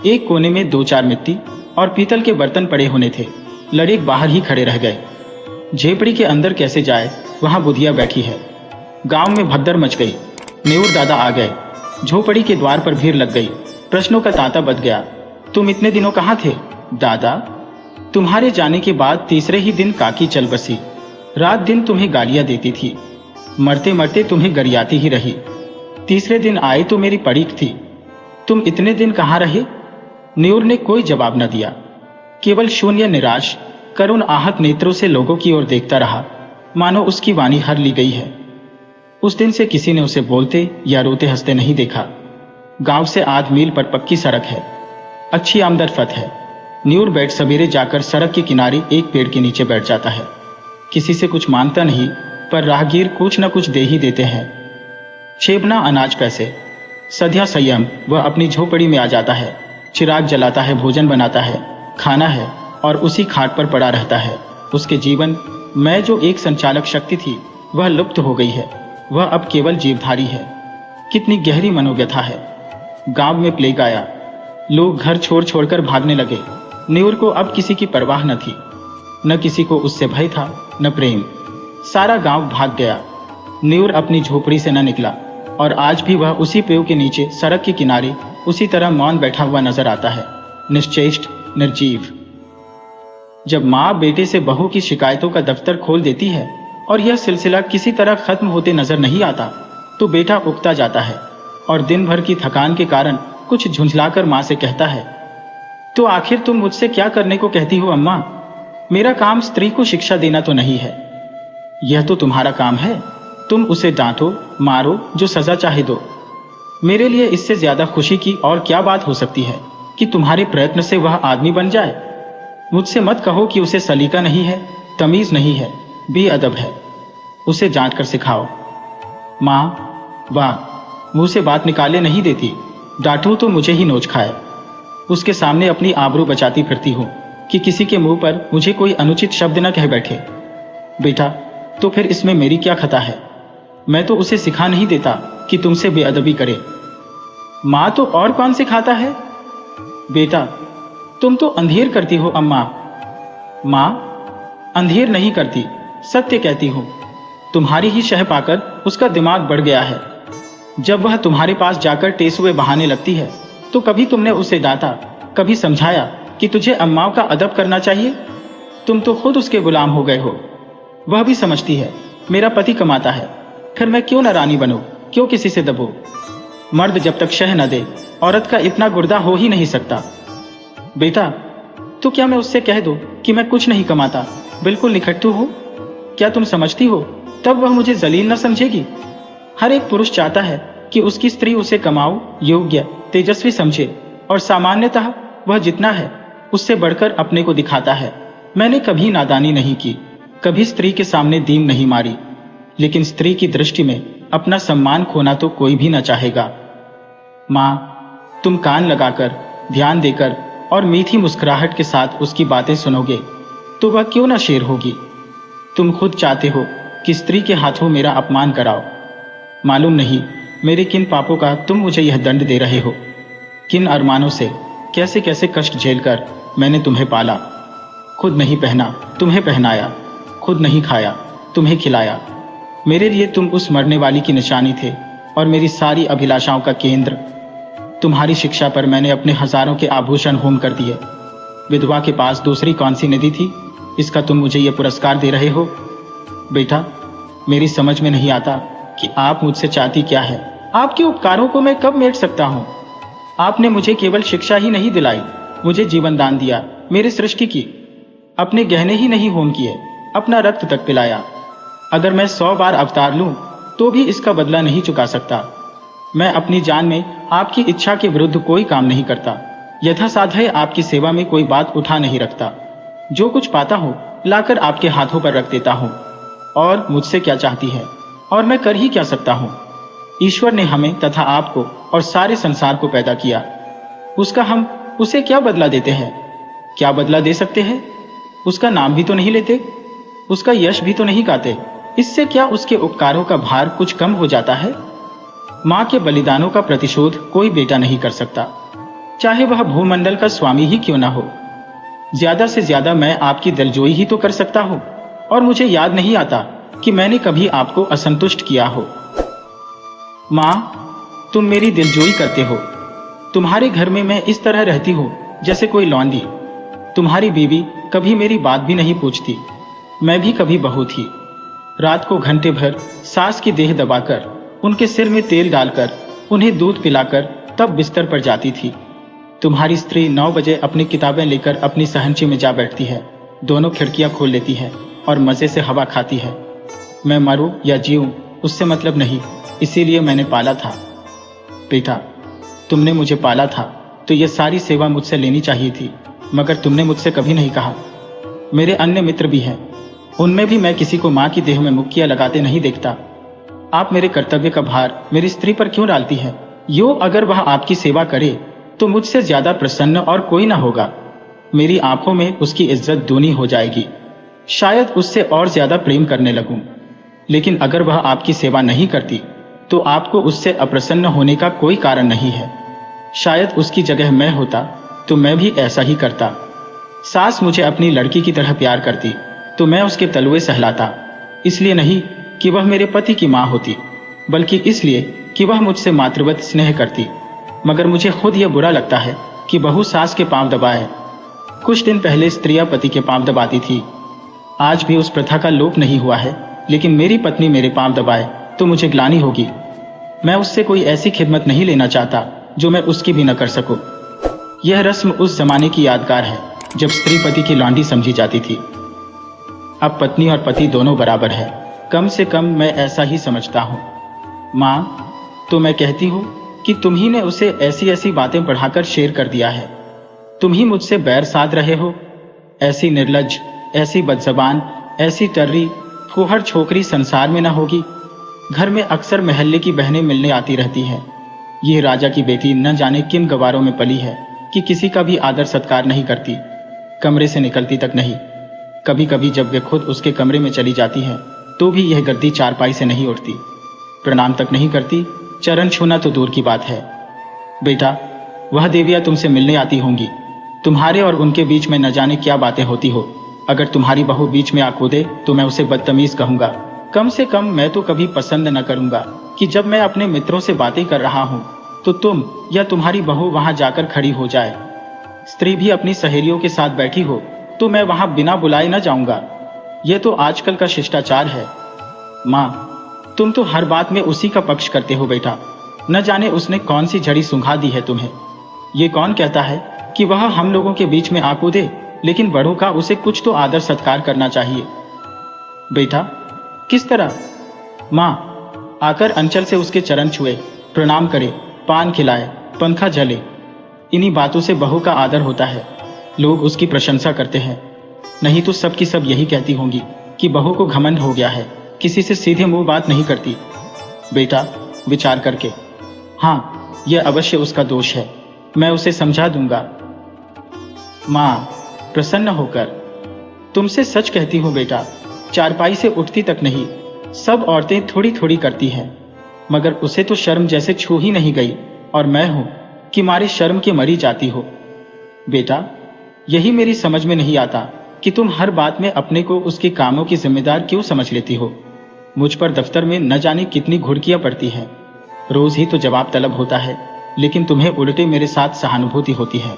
एक कोने में 2-4 मिट्टी और पीतल के बर्तन पड़े होने थे। लड़ेक बाहर ही खड़े रह गए। झेपड़ी के अंदर कैसे जाए, वहां बुधिया बैठी है। गांव में भगदड़ मच गई। नेऊर दादा आ गए। झोपड़ी के द्वार पर भीड़ लग गई। प्रश्नों का तांता बच गया। तुम इतने दिनों कहाँ थे दादा? तुम्हारे जाने के बाद तीसरे ही दिन काकी चल बसी। रात दिन तुम्हें गालियां देती थी, मरते मरते तुम्हें गरियाती ही रही। तीसरे दिन आए तो मेरी पड़ीक थी। तुम इतने दिन कहाँ रहे? नेऊर ने कोई जवाब न दिया, केवल शून्य निराश करुण आहत नेत्रों से लोगों की ओर देखता रहा, मानो उसकी वाणी हर ली गई है। उस दिन से किसी ने उसे बोलते या रोते हंसते नहीं देखा। गांव से आध मील पर पक्की सड़क है, अच्छी आमदरफत है। नेऊर बैठ सवेरे जाकर सड़क के किनारे एक पेड़ के नीचे बैठ जाता है। किसी से कुछ मांगता नहीं, पर राहगीर कुछ न कुछ दे ही देते हैं। छेबना अनाज पैसे, सध्या संयम। वह अपनी झोपड़ी में आ जाता है, चिराग जलाता है, भोजन बनाता है, खाना है और उसी खाट पर पड़ा रहता है। उसके जीवन में जो एक संचालक शक्ति थी, वह लुप्त हो गई है। वह अब केवल जीवधारी है। कितनी गहरी मनोव्यथा है। गांव में प्लेग आया। लोग घर छोड़ छोड़कर भागने लगे। नेऊर को अब किसी की परवाह न थी। न किसी को उससे भय था, न प्रेम। सारा गांव भाग गया। नेऊर अपनी झोपड़ी से न निकला और आज भी वह उसी पेड़ के नीचे सड़क के किनारे उसी तरह मौन बैठा हुआ नजर आता है, निश्चेष्ट, निर्जीव। जब माँ बेटे से बहू की शिकायतों का दफ्तर खोल देती है और यह सिलसिला किसी तरह खत्म होते नजर नहीं आता, तो बेटा उकता जाता है और दिन भर की थकान के कारण कुछ झुंझलाकर माँ से कहता है, तो आखिर तुम मुझसे क्या करने को कहती हो अम्मा? मेरा काम स्त्री को शिक्षा देना तो नहीं है। यह तो तुम्हारा काम है। तुम उसे डांटो, मारो, जो सजा चाहे दो। मेरे लिए इससे ज्यादा खुशी की और क्या बात हो सकती है कि तुम्हारे प्रयत्न से वह आदमी बन जाए। मुझसे मत कहो कि उसे सलीका नहीं है, तमीज नहीं है, बेअदब है। उसे डांट कर सिखाओ। माँ, वाह, मुंह से बात निकाले नहीं देती। डांटूं तो मुझे ही नोच खाए। उसके सामने अपनी आबरू बचाती फिरती हूँ कि किसी के मुंह पर मुझे कोई अनुचित शब्द न कह बैठे। बेटा, तो फिर इसमें मेरी क्या खता है? मैं तो उसे सिखा नहीं देता कि तुमसे बेअदबी करे। माँ, तो और कौन सिखाता है? बेटा, तुम तो अंधेर करती हो अम्मा। माँ, अंधेर नहीं करती, सत्य कहती हूँ। तुम्हारी ही शह पाकर उसका दिमाग बढ़ गया है। जब वह तुम्हारे पास जाकर टेसुए बहाने लगती है तो कभी तुमने उसे डांटा, कभी समझाया कि तुझे अम्माओं का अदब करना चाहिए? तुम तो खुद उसके गुलाम हो गए हो। वह भी समझती है मेरा पति कमाता है, फिर मैं क्यों न रानी बनूं, क्यों किसी से दबूं? मर्द जब तक शह न दे, औरत का इतना गुर्दा हो ही नहीं सकता। बेटा, तो क्या मैं उससे कह दूं कि मैं कुछ नहीं कमाता, बिल्कुल निखट्टू हूं? क्या तुम समझती हो तब वह मुझे जलील न समझेगी? हर एक पुरुष चाहता है कि उसकी स्त्री उसे कमाऊ, योग्य, तेजस्वी समझे, और सामान्यतः वह जितना है उससे बढ़कर अपने को दिखाता है। मैंने कभी नादानी नहीं की, कभी स्त्री के सामने दीम नहीं मारी, लेकिन स्त्री की दृष्टि में अपना सम्मान खोना तो कोई भी न चाहेगा। माँ, तुम कान लगाकर, ध्यान देकर और मीठी मुस्कुराहट के साथ उसकी बातें सुनोगे तो वह क्यों न शेर होगी। तुम खुद चाहते हो कि स्त्री के हाथों मेरा अपमान कराओ। मालूम नहीं मेरे किन पापों का तुम मुझे यह दंड दे रहे हो। किन अरमानों से, कैसे कैसे कष्ट झेलकर मैंने तुम्हें पाला। खुद नहीं पहना, तुम्हें पहनाया, खुद नहीं खाया, तुम्हें खिलाया। मेरे लिए तुम उस मरने वाली की निशानी थे और मेरी सारी अभिलाषाओं का केंद्र। तुम्हारी शिक्षा पर मैंने अपने हजारों के आभूषण होम कर दिए। विधवा के पास दूसरी कौन सी निधि थी, इसका तुम मुझे यह पुरस्कार दे रहे हो? बेटा, मेरी समझ में नहीं आता कि आप मुझसे चाहती क्या है। आपके उपकारों को मैं कब मेट सकता हूँ? आपने मुझे केवल शिक्षा ही नहीं दिलाई, मुझे जीवन दान दिया, मेरी सृष्टि की। अपने गहने ही नहीं होम किए, अपना रक्त तक पिलाया। अगर मैं 100 बार अवतार लूं तो भी इसका बदला नहीं चुका सकता। मैं अपनी जान में आपकी इच्छा के विरुद्ध कोई काम नहीं करता। यथासाध्य आपकी सेवा में कोई बात उठा नहीं रखता। जो कुछ पाता हूँ लाकर आपके हाथों पर रख देता हूँ। और मुझसे क्या चाहती है, और मैं कर ही क्या सकता हूँ? ईश्वर ने हमें तथा आपको और सारे संसार को पैदा किया, उसका हम उसे क्या बदला देते हैं? क्या बदला दे सकते हैं? उसका नाम भी तो नहीं लेते, उसका यश भी तो नहीं गाते। इससे क्या उसके उपकारों का भार कुछ कम हो जाता है? माँ के बलिदानों का प्रतिशोध कोई बेटा नहीं कर सकता, चाहे वह भूमंडल का स्वामी ही क्यों ना हो। ज्यादा से ज्यादा मैं आपकी दिलजोई ही तो कर सकता हूँ, और मुझे याद नहीं आता कि मैंने कभी आपको असंतुष्ट किया हो। माँ, तुम मेरी दिलजोई करते हो। तुम्हारे घर में मैं इस तरह रहती हूँ जैसे कोई लौंडी। तुम्हारी बीवी कभी मेरी बात भी नहीं पूछती। मैं भी कभी बहू थी। रात को घंटे भर सास की देह दबाकर, उनके सिर में तेल डालकर, उन्हें दूध पिलाकर तब बिस्तर पर जाती थी। तुम्हारी स्त्री 9 बजे अपनी किताबें लेकर अपनी सहनची में जा बैठती है, दोनों खिड़कियां खोल लेती है और मजे से हवा खाती है। मैं मरूं या जीऊं उससे मतलब नहीं, इसीलिए मैंने पाला था। बेटा, तुमने मुझे पाला था तो यह सारी सेवा मुझसे लेनी चाहिए थी, मगर तुमने मुझसे कभी नहीं कहा। मेरे अन्य मित्र भी हैं, उनमें भी मैं किसी को माँ की देह में मुक्कियां लगाते नहीं देखता। आप मेरे कर्तव्य का भार मेरी स्त्री पर क्यों डालती है? यो, अगर वह आपकी सेवा करे तो मुझसे ज्यादा प्रसन्न और कोई ना होगा। मेरी आंखों में उसकी इज्जत दूनी हो जाएगी, शायद उससे और ज्यादा प्रेम करने लगूं। लेकिन अगर वह आपकी सेवा नहीं करती तो आपको उससे अप्रसन्न होने का कोई कारण नहीं है। शायद उसकी जगह मैं होता तो मैं भी ऐसा ही करता। सास मुझे अपनी लड़की की तरह प्यार करती तो मैं उसके तलुए सहलाता, इसलिए नहीं कि वह मेरे पति की माँ होती, बल्कि इसलिए कि वह मुझसे मातृवत स्नेह करती। मगर मुझे खुद यह बुरा लगता है कि बहू सास के पांव दबाए। कुछ दिन पहले स्त्रियां पति के पांव दबाती थी, आज भी उस प्रथा का लोप नहीं हुआ है, लेकिन मेरी पत्नी मेरे पांव दबाए तो मुझे ग्लानि होगी। मैं उससे कोई ऐसी खिदमत नहीं लेना चाहता जो मैं उसकी भी न कर सकूं। यह रस्म उस जमाने की यादगार है जब स्त्री पति की लौंडी समझी जाती थी। अब पत्नी और पति दोनों बराबर है। कम से कम मैं ऐसा ही समझता हूँ। माँ, तो मैं कहती हूँ कि तुम ही ने उसे ऐसी ऐसी बातें बढ़ाकर शेर कर दिया है। तुम ही मुझसे बैर साध रहे हो। ऐसी निर्लज्ज, ऐसी बदजबान, ऐसी टर्री फूहड़ छोकरी संसार में न होगी। घर में अक्सर महल्ले की बहनें मिलने आती रहती हैं। ये राजा की बेटी न जाने किन गवारों में पली है कि किसी का भी आदर सत्कार नहीं करती, कमरे से निकलती तक नहीं। कभी कभी जब वे खुद उसके कमरे में चली जाती है तो भी यह गद्दी चारपाई से नहीं उठती, प्रणाम तक नहीं करती, चरण छूना तो दूर की बात है। बेटा, वह देवियाँ तुमसे मिलने आती होंगी। तुम्हारे और उनके बीच में न जाने क्या बातें होती हो। अगर तुम्हारी बहू बीच में आ कूदे तो मैं उसे बदतमीज कहूंगा। कम से कम मैं तो कभी पसंद न करूंगा कि जब मैं अपने मित्रों से बातें कर रहा हूं तो तुम या तुम्हारी बहू वहां जाकर खड़ी हो जाए। स्त्री भी अपनी सहेलियों के साथ बैठी हो तो मैं वहां बिना बुलाए न जाऊंगा। यह तो आजकल का शिष्टाचार है। माँ, तुम तो हर बात में उसी का पक्ष करते हो बेटा। न जाने उसने कौन सी झड़ी सुंघा दी है तुम्हें। ये कौन कहता है कि वह हम लोगों के बीच में आ कूदे, लेकिन बड़ों का उसे कुछ तो आदर सत्कार करना चाहिए। बेटा, किस तरह? माँ, आकर अंचल से उसके चरण छुए, प्रणाम करे, पान खिलाए, पंखा झले। इन्हीं बातों से बहू का आदर होता है। लोग उसकी प्रशंसा करते हैं। नहीं तो सब की सब यही कहती होंगी कि बहू को घमंड हो गया है, किसी से सीधे मुंह बात नहीं करती। बेटा, विचार करके। हाँ, यह अवश्य उसका दोष है, मैं उसे समझा दूंगा। माँ, प्रसन्न होकर, तुमसे सच कहती हूँ बेटा, चारपाई से उठती तक नहीं। सब औरतें थोड़ी थोड़ी करती हैं, मगर उसे तो शर्म जैसे छू ही नहीं गई, और मैं हूं कि मारे शर्म के मरी जाती हो। बेटा, यही मेरी समझ में नहीं आता कि तुम हर बात में अपने को उसके कामों की जिम्मेदार क्यों समझ लेती हो। मुझ पर दफ्तर में न जाने कितनी घुड़कियां पड़ती हैं। रोज ही तो जवाब तलब होता है, लेकिन तुम्हें उल्टे मेरे साथ सहानुभूति होती है।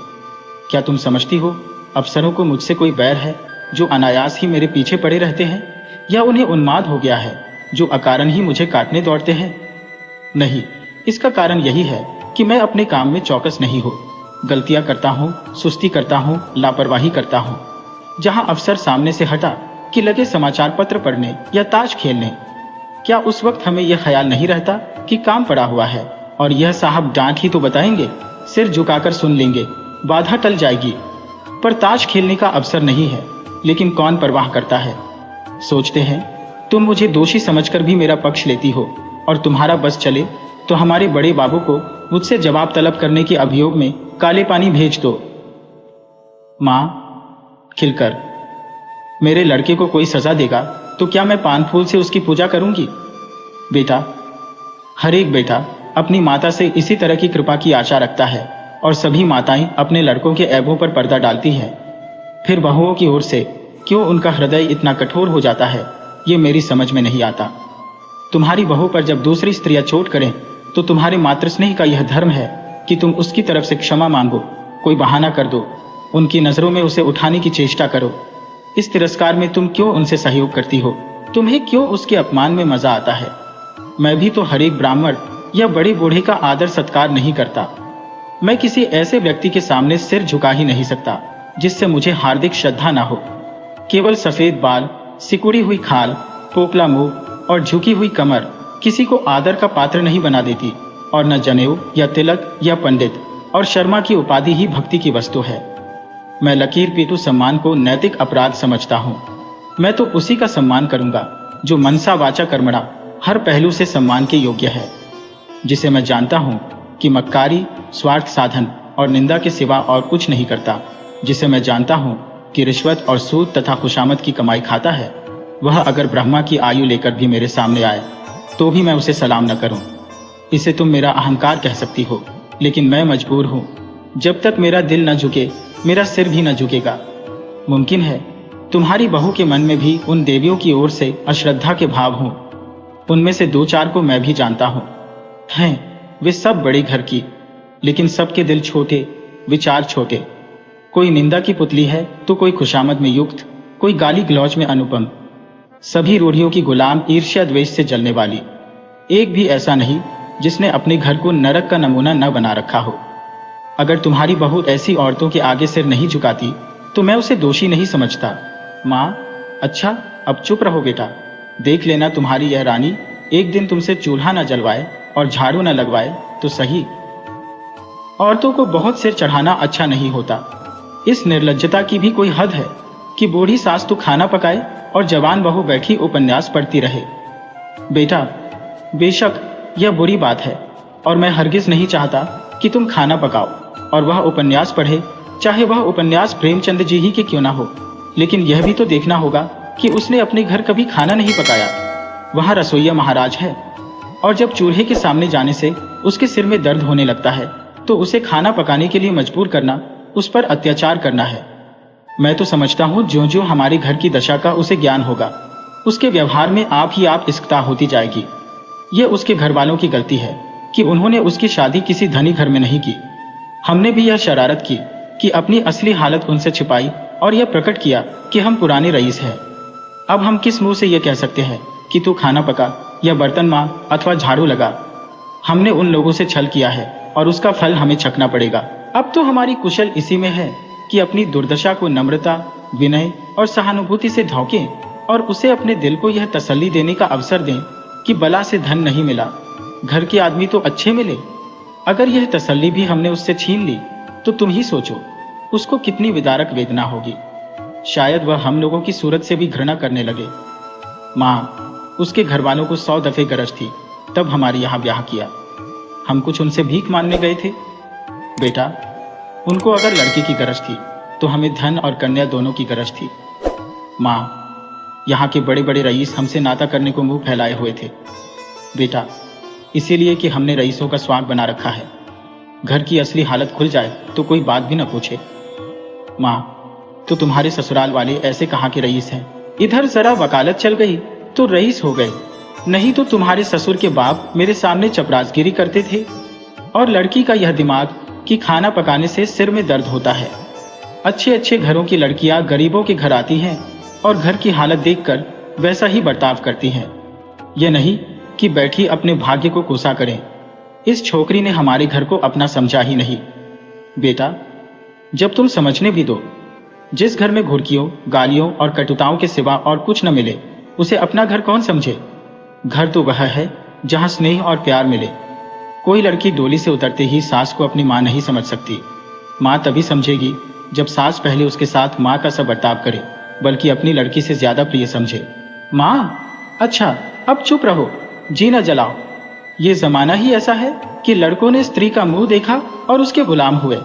क्या तुम समझती हो अफसरों को मुझसे कोई बैर है जो अनायास ही मेरे पीछे पड़े रहते हैं, या उन्हें उन्माद हो गया है जो अकारण ही मुझे काटने दौड़ते हैं? नहीं, इसका कारण यही है कि मैं अपने काम में चौकस नहीं हूँ। गलतियां करता हूँ, सुस्ती करता हूँ, लापरवाही करता हूँ। जहां अफसर सामने से हटा कि लगे समाचार पत्र पढ़ने या ताश खेलने, क्या उस वक्त हमें यह ख्याल नहीं रहता कि काम पड़ा हुआ है और यह साहब डांट ही तो बताएंगे, सिर झुकाकर सुन लेंगे, बाधा टल जाएगी। पर ताश खेलने का अवसर नहीं है, लेकिन कौन परवाह करता है। सोचते हैं तुम मुझे दोषी समझकर भी मेरा पक्ष लेती हो, और तुम्हारा बस चले तो हमारे बड़े बाबू को मुझसे जवाब तलब करने के अभियोग में काले पानी भेज दो। माँ, खिलकर, मेरे लड़के को कोई सजा देगा तो क्या मैं पान फूल से उसकी पूजा करूंगी? बेटा, हर एक बेटा अपनी माता से इसी तरह की कृपा की आशा रखता है, और सभी माताएं अपने लड़कों के ऐबों पर पर्दा डालती हैं। फिर बहुओं की ओर से क्यों उनका हृदय इतना कठोर हो जाता है, ये मेरी समझ में नहीं आता। तुम्हारी बहू पर जब दूसरी स्त्रियां चोट करें तो तुम्हारे मातृस्नेह का यह धर्म है कि तुम उसकी तरफ से क्षमा मांगो, कोई बहाना कर दो, उनकी नजरों में उसे उठाने की चेष्टा करो। इस तिरस्कार में तुम क्यों उनसे सहयोग करती हो? तुम्हें क्यों उसके अपमान में मजा आता है? मैं भी तो हर एक ब्राह्मण या बड़े बूढ़े का आदर सत्कार नहीं करता। मैं किसी ऐसे व्यक्ति के सामने सिर झुका ही नहीं सकता जिससे मुझे हार्दिक श्रद्धा ना हो। केवल सफेद बाल, सिकुड़ी हुई खाल, पोपला मुंह और झुकी हुई कमर किसी को आदर का पात्र नहीं बना देती, और न जनेऊ या तिलक या पंडित और शर्मा की उपाधि ही भक्ति की वस्तु है। मैं लकीर पीटू सम्मान को नैतिक अपराध समझता हूँ। मैं तो उसी का सम्मान करूंगा जो मनसा वाचा कर्मणा हर पहलू से सम्मान के योग्य है, जिसे मैं जानता हूँ कि मक्कारी, स्वार्थ साधन और निंदा के सिवा और कुछ नहीं करता, जिसे मैं जानता हूँ कि रिश्वत और सूद तथा खुशामद की कमाई खाता है। वह अगर ब्रह्मा की आयु लेकर भी मेरे सामने आए तो भी मैं उसे सलाम न करूं। इसे तुम मेरा अहंकार कह सकती हो, लेकिन मैं मजबूर हूं। जब तक मेरा दिल न झुके, मेरा सिर भी न झुकेगा। मुमकिन है तुम्हारी बहू के मन में भी उन देवियों की ओर से अश्रद्धा के भाव हों। उनमें से दो चार को मैं भी जानता हूं। हैं वे सब बड़े घर की, लेकिन सबके दिल छोटे, विचार छोटे। कोई निंदा की पुतली है तो कोई खुशामद में युक्त, कोई गाली गलौज में अनुपम। सभी रूढ़ियों की गुलाम, ईर्ष्या द्वेष से जलने वाली। एक भी ऐसा नहीं जिसने अपने घर को नरक का नमूना न बना रखा हो। अगर तुम्हारी बहू ऐसी औरतों के आगे सिर नहीं झुकाती तो मैं उसे दोषी नहीं समझता। माँ, अच्छा अब चुप रहो बेटा। देख लेना तुम्हारी यह रानी एक दिन तुमसे चूल्हा न जलवाए और झाड़ू न लगवाए तो सही। औरतों को बहुत सिर चढ़ाना अच्छा नहीं होता। इस निर्लज्जता की भी कोई हद है कि बूढ़ी सास तो खाना पकाए और जवान बहू बैठी उपन्यास पढ़ती रहे। बेटा, बेशक यह बुरी बात है और मैं हरगिज नहीं चाहता कि तुम खाना पकाओ और वह उपन्यास पढ़े, चाहे वह उपन्यास प्रेमचंद जी ही के क्यों ना हो। लेकिन यह भी तो देखना होगा कि उसने अपने घर कभी खाना नहीं पकाया। वहाँ रसोइया महाराज है और जब चूल्हे के सामने जाने से उसके सिर में दर्द होने लगता है तो उसे खाना पकाने के लिए मजबूर करना उस पर अत्याचार करना है। मैं तो समझता हूँ ज्यों-ज्यों हमारे घर की दशा का उसे ज्ञान होगा, उसके व्यवहार में आप ही आप इस्कता होती जाएगी। ये उसके घर वालों की गलती है कि उन्होंने उसकी शादी किसी धनी घर में नहीं की। हमने भी यह शरारत की कि अपनी असली हालत उनसे छिपाई और यह प्रकट किया कि हम पुराने रईस हैं। अब हम किस मुंह से यह कह सकते हैं कि तू खाना पका या बर्तन मां अथवा झाड़ू लगा। हमने उन लोगों से छल किया है और उसका फल हमें चखना पड़ेगा। अब तो हमारी कुशल इसी में है कि अपनी दुर्दशा को नम्रता, विनय और सहानुभूति से ढौकें और उसे अपने दिल को यह तसल्ली देने का अवसर दें कि बला से धन नहीं मिला, घर के आदमी तो अच्छे मिले। अगर यह तसल्ली भी हमने उससे छीन ली तो तुम ही सोचो उसको कितनी विदारक वेदना होगी। शायद वह हम लोगों की सूरत से भी घृणा करने लगे। माँ, उसके घर वालों को 100 दफे गरज थी तब हमारे यहाँ ब्याह किया। हम कुछ उनसे भीख मांगने गए थे? बेटा, उनको अगर लड़की की गरज थी तो हमें धन और कन्या दोनों की गरज थी। माँ, यहाँ के बड़े बड़े रईस हमसे नाता करने को मुंह फैलाए हुए थे। बेटा, इसीलिए कि हमने रईसों का स्वांग बना रखा है। घर की असली हालत खुल जाए तो कोई बात भी न पूछे। माँ, तो तुम्हारे ससुराल वाले ऐसे कहाँ के रईस हैं? इधर जरा वकालत चल गई तो रईस हो गए, नहीं तो तुम्हारे ससुर के बाप मेरे सामने चपरासगिरी करते थे। और लड़की का यह दिमाग कि खाना पकाने से सिर में दर्द होता है। अच्छे अच्छे घरों की लड़कियां गरीबों के घर आती हैं और घर की हालत देखकर वैसा ही बर्ताव करती हैं। यह नहीं कि बैठी अपने भाग्य को कोसा करें। इस छोकरी ने हमारे घर को अपना समझा ही नहीं। बेटा, जब तुम समझने भी दो, जिस घर में घुड़कियों, गालियों और कटुताओं के सिवा और कुछ न मिले उसे अपना घर कौन समझे? घर तो वह है जहां स्नेह और प्यार मिले। कोई लड़की डोली से उतरते ही सास को अपनी मां नहीं समझ सकती। मां तभी समझेगी जब सास पहले उसके साथ मां का सा बर्ताव करे, बल्कि अपनी लड़की से ज्यादा प्रिय समझे। मां, अच्छा अब चुप रहो, जी न जलाओ। ये जमाना ही ऐसा है कि लड़कों ने स्त्री का मुंह देखा और उसके गुलाम हुए।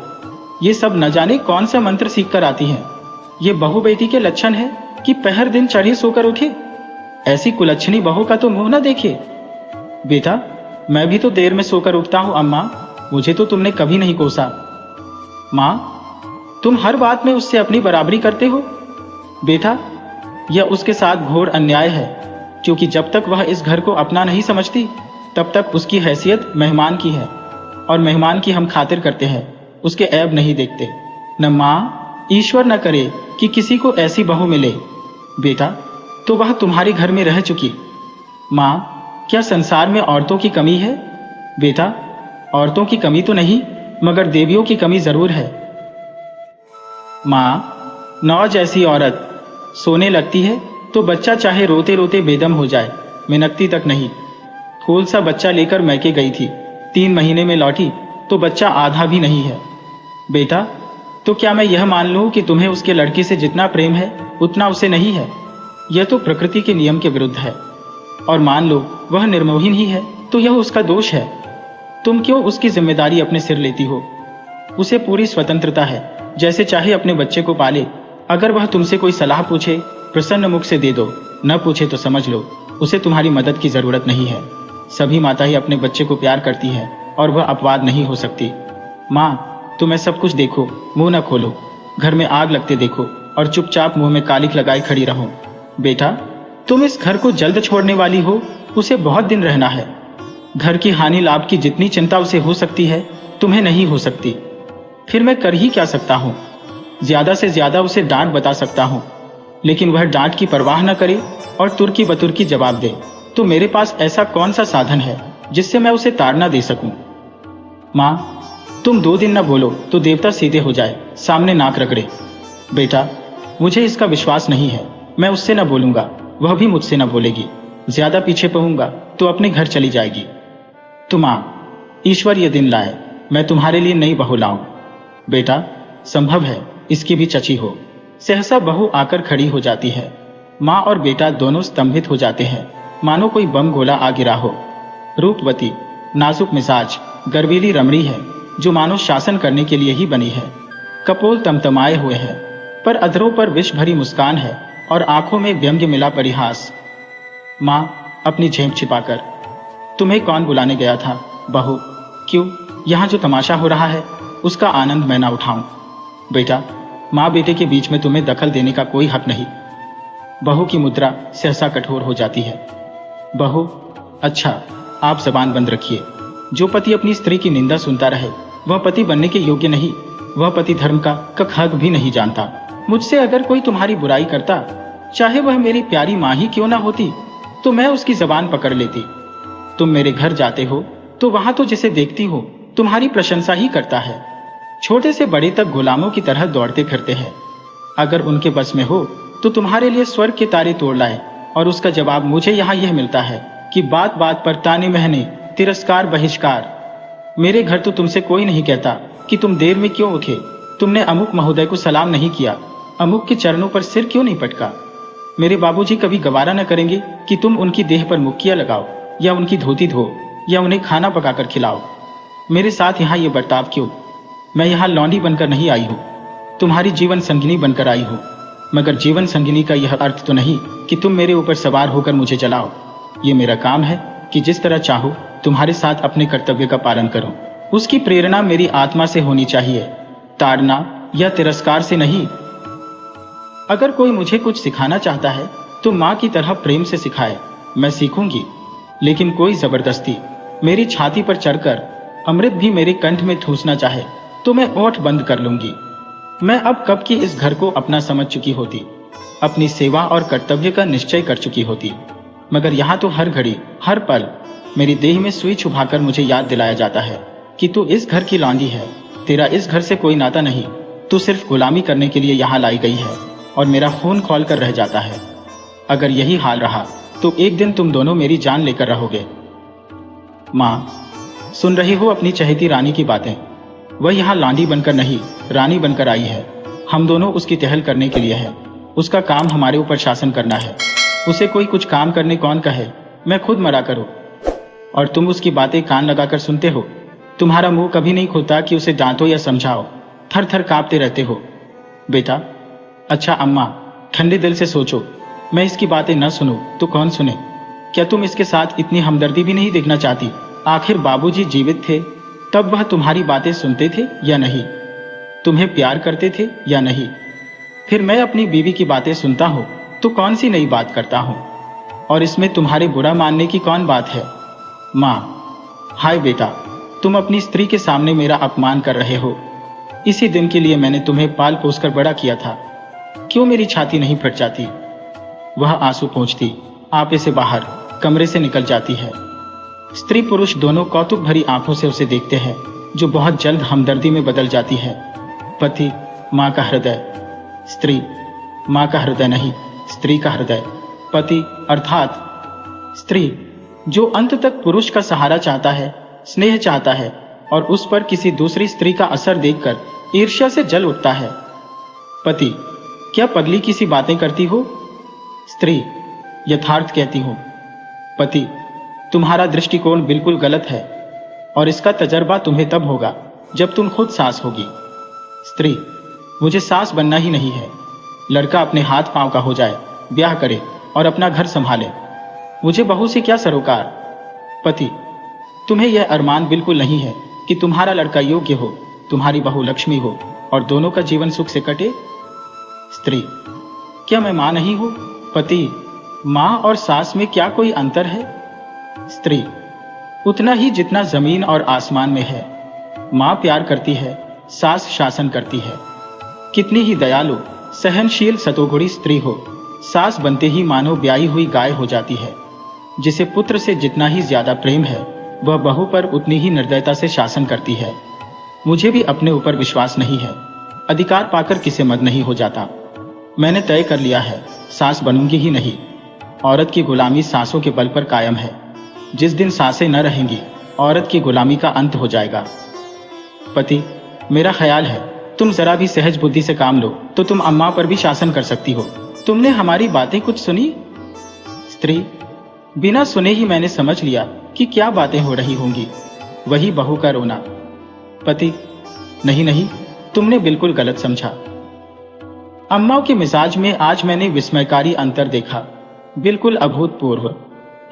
ये सब न जाने कौन सा मंत्र सीख कर आती हैं। ये बहू बेटी के लक्षण है कि पहर दिन चढ़े सोकर उठे। ऐसी कुलच्छनी बहू का तो मुंह न देखे। बेटा, मैं भी तो देर में सोकर उठता हूं अम्मा, मुझे तो तुमने कभी नहीं कोसा। मां, तुम हर बात में उससे अपनी बराबरी करते हो। बेटा, यह उसके साथ घोर अन्याय है, क्योंकि जब तक वह इस घर को अपना नहीं समझती तब तक उसकी हैसियत मेहमान की है और मेहमान की हम खातिर करते हैं, उसके ऐब नहीं देखते। न मां, ईश्वर न करे कि किसी को ऐसी बहू मिले। बेटा, तो वह तुम्हारे घर में रह चुकी। मां, क्या संसार में औरतों की कमी है? बेटा, औरतों की कमी तो नहीं, मगर देवियों की कमी जरूर है। मां, नौ जैसी औरत सोने लगती है तो बच्चा चाहे रोते रोते बेदम हो जाए, मिनकती तक नहीं। फूल सा बच्चा लेकर मैके गई थी, 3 महीने में लौटी तो बच्चा आधा भी नहीं है। बेटा, तो क्या मैं यह मान लूं कि तुम्हें उसके लड़की से जितना प्रेम है उतना उसे नहीं है? यह तो प्रकृति के नियम के विरुद्ध है। और मान लो वह निर्मोहीन ही है तो यह उसका दोष है। तुम क्यों उसकी जिम्मेदारी अपने सिर लेती हो? उसे पूरी स्वतंत्रता है, जैसे चाहे अपने बच्चे को पाले। अगर वह तुमसे कोई सलाह पूछे, प्रसन्न मुख से दे दो, न पूछे तो समझ लो उसे तुम्हारी मदद की जरूरत नहीं है। सभी माता ही अपने बच्चे को प्यार करती है और वह अपवाद नहीं हो सकती। माँ, तुम्हें सब कुछ देखो, मुंह न खोलो, घर में आग लगते देखो और चुपचाप मुंह में कालिख लगाए खड़ी रहो। बेटा, तुम इस घर को जल्द छोड़ने वाली हो, उसे बहुत दिन रहना है। घर की हानि लाभ की जितनी चिंता उसे हो सकती है तुम्हें नहीं हो सकती। फिर मैं कर ही क्या सकता हूँ? ज्यादा से ज्यादा उसे डांट बता सकता हूँ, लेकिन वह डांट की परवाह न करे और तुर्की बतुर्की जवाब दे तो मेरे पास ऐसा कौन सा साधन है जिससे मैं उसे ताड़ना दे सकूं? माँ, तुम 2 दिन न बोलो तो देवता सीधे हो जाए, सामने नाक रगड़े। बेटा, मुझे इसका विश्वास नहीं है। मैं उससे न बोलूंगा, वह भी मुझसे न बोलेगी। ज्यादा पीछे पहूंगा तो अपने घर चली जाएगी। तो माँ, ईश्वर ये दिन लाए मैं तुम्हारे लिए नई बहू लाऊं। बेटा, संभव है इसकी भी चची हो। सहसा बहू आकर खड़ी हो जाती है। माँ और बेटा दोनों स्तंभित हो जाते हैं, मानो कोई बम गोला आ गिरा हो। रूपवती, नाजुक मिजाज, गर्वीली रमणी है जो मानो शासन करने के लिए ही बनी है। कपोल तमतमाए हुए हैं, पर अधरों पर विष भरी मुस्कान है और आंखों में व्यंग्य मिला परिहास। माँ, अपनी झेप छिपाकर, तुम्हें कौन बुलाने गया था बहू? क्यों, यहाँ जो तमाशा हो रहा है उसका आनंद मैं ना उठाऊं? बेटा, माँ बेटे के बीच में तुम्हें दखल देने का कोई हक नहीं। बहू की मुद्रा सहसा कठोर हो जाती है। बहू, अच्छा, आप जबान बंद रखिए। जो पति अपनी स्त्री की निंदा सुनता रहे वह पति बनने के योग्य नहीं, वह पति धर्म का हक भी नहीं जानता। मुझसे अगर कोई तुम्हारी बुराई करता, चाहे वह मेरी प्यारी माँ ही क्यों ना होती, तो मैं उसकी जबान पकड़ लेती। तुम मेरे घर जाते हो तो वहां तो जिसे देखती हो तुम्हारी प्रशंसा ही करता है। छोटे से बड़े तक गुलामों की तरह दौड़ते फिरते हैं। अगर उनके बस में हो तो तुम्हारे लिए स्वर्ग के तारे तोड़ लाए, और उसका जवाब मुझे यहाँ यह मिलता है कि बात बात पर ताने महने, तिरस्कार, बहिष्कार। मेरे घर तो तुमसे कोई नहीं कहता कि तुम देर में क्यों उठे, तुमने अमुक महोदय को सलाम नहीं किया, अमुक के चरणों पर सिर क्यों नहीं पटका। मेरे बाबूजी कभी गवारा न करेंगे कि तुम उनकी देह पर मुक्कियां लगाओ, या उनकी धोती धो, या उन्हें खाना पकाकर खिलाओ। मेरे साथ यहाँ ये बर्ताव क्यों? मैं यहाँ लौंडी बनकर नहीं आई हूँ, तुम्हारी जीवन संगिनी बनकर आई हूँ। मगर जीवन संगिनी का यह अर्थ तो नहीं कि तुम मेरे ऊपर सवार होकर मुझे चलाओ। ये मेरा काम है कि जिस तरह चाहो तुम्हारे साथ अपने कर्तव्य का पालन करूं। उसकी प्रेरणा मेरी आत्मा से होनी चाहिए, ताड़ना या तिरस्कार से नहीं। अगर कोई मुझे कुछ सिखाना चाहता है तो माँ की तरह प्रेम से सिखाए, मैं सीखूंगी। लेकिन कोई जबरदस्ती मेरी छाती पर चढ़कर अमृत भी मेरे कंठ में ठूसना चाहे तो मैं ओठ बंद कर लूंगी। मैं अब कब की इस घर को अपना समझ चुकी होती, अपनी सेवा और कर्तव्य का निश्चय कर चुकी होती। मगर यहाँ तो हर घड़ी हर पल मेरी देह में सुई छुपाकर मुझे याद दिलाया जाता है कि तू इस घर की लौंडी है, तेरा इस घर से कोई नाता नहीं, तू सिर्फ गुलामी करने के लिए यहाँ लाई गई है। और मेरा खून खौल कर रह जाता है। अगर यही हाल रहा तो एक दिन तुम दोनों मेरी जान लेकर रहोगे। माँ, सुन रही हो अपनी चहेती रानी की बातें? वह यहाँ लौंडी बनकर नहीं, रानी बनकर आई है। हम दोनों उसकी टहल करने के लिए है। उसका काम हमारे ऊपर शासन करना है। उसे कोई कुछ काम करने कौन कहे, मैं खुद मरा करूं। और तुम उसकी बातें कान लगाकर सुनते हो। तुम्हारा मुंह कभी नहीं खुलता कि उसे डांटो या समझाओ, थर थर कांपते रहते हो। बेटा, अच्छा अम्मा, ठंडे दिल से सोचो, मैं इसकी बातें न सुनूं तो कौन सुने? क्या तुम इसके साथ इतनी हमदर्दी भी नहीं देखना चाहती? आखिर बाबूजी जीवित थे तब वह तुम्हारी बातें सुनते थे या नहीं? तुम्हें प्यार करते थे या नहीं? फिर मैं अपनी बीवी की बातें सुनता हूं तो कौन सी नई बात करता हूं? और इसमें तुम्हारे बुरा मानने की कौन बात है? माँ, हाय बेटा, तुम अपनी स्त्री के सामने मेरा अपमान कर रहे हो। इसी दिन के लिए मैंने तुम्हें पाल पोस कर बड़ा किया था। क्यों मेरी छाती नहीं फट जाती? वह आंसू पोंछती आपे से बाहर कमरे से निकल जाती है। स्त्री पुरुष दोनों कौतुक भरी आंखों से उसे देखते हैं, जो बहुत जल्द हमदर्दी में बदल जाती है। पति माँ का हृदय, स्त्री माँ का हृदय नहीं, स्त्री का हृदय। पति अर्थात स्त्री, जो अंत तक पुरुष का सहारा चाहता है, स्नेह चाहता है, और उस पर किसी दूसरी स्त्री का असर देखकर ईर्ष्या से जल उठता है। पति, क्या पगली किसी बातें करती हो? स्त्री, यथार्थ कहती हूं। पति, तुम्हारा दृष्टिकोण बिल्कुल गलत है, और इसका तजर्बा तुम्हें तब होगा जब तुम खुद सास होगी। स्त्री, मुझे सास बनना ही नहीं है। लड़का अपने हाथ पांव का हो जाए, ब्याह करे और अपना घर संभाले, मुझे बहू से क्या सरोकार। पति, तुम्हें यह अरमान बिल्कुल नहीं है कि तुम्हारा लड़का योग्य हो, तुम्हारी बहू लक्ष्मी हो और दोनों का जीवन सुख से कटे। स्त्री, क्या मैं मां नहीं हूं? पति, मां और सास में क्या कोई अंतर है? स्त्री, उतना ही जितना जमीन और आसमान में है। मां प्यार करती है, सास शासन करती है। कितनी ही दयालु, सहनशील, सतोगुणी स्त्री हो, सास बनते ही मानो ब्याई हुई गाय हो जाती है। जिसे पुत्र से जितना ही ज्यादा प्रेम है, वह बहू पर उतनी ही निर्दयता से शासन करती है। मुझे भी अपने ऊपर विश्वास नहीं है। अधिकार पाकर किसे मद नहीं हो जाता। मैंने तय कर लिया है, सास बनूंगी ही नहीं। औरत की गुलामी सांसों के बल पर कायम है। जिस दिन सांसें न रहेंगी, औरत की गुलामी का अंत हो जाएगा। पति, मेरा ख्याल है तुम जरा भी सहज बुद्धि से काम लो तो तुम अम्मा पर भी शासन कर सकती हो। तुमने हमारी बातें कुछ सुनी? स्त्री, बिना सुने ही मैंने समझ लिया कि क्या बातें हो रही होंगी। वही बहू का रोना। पति, नहीं नहीं, तुमने बिल्कुल गलत समझा। अम्मा के मिजाज में आज मैंने विस्मयकारी अंतर देखा, बिल्कुल अभूतपूर्व।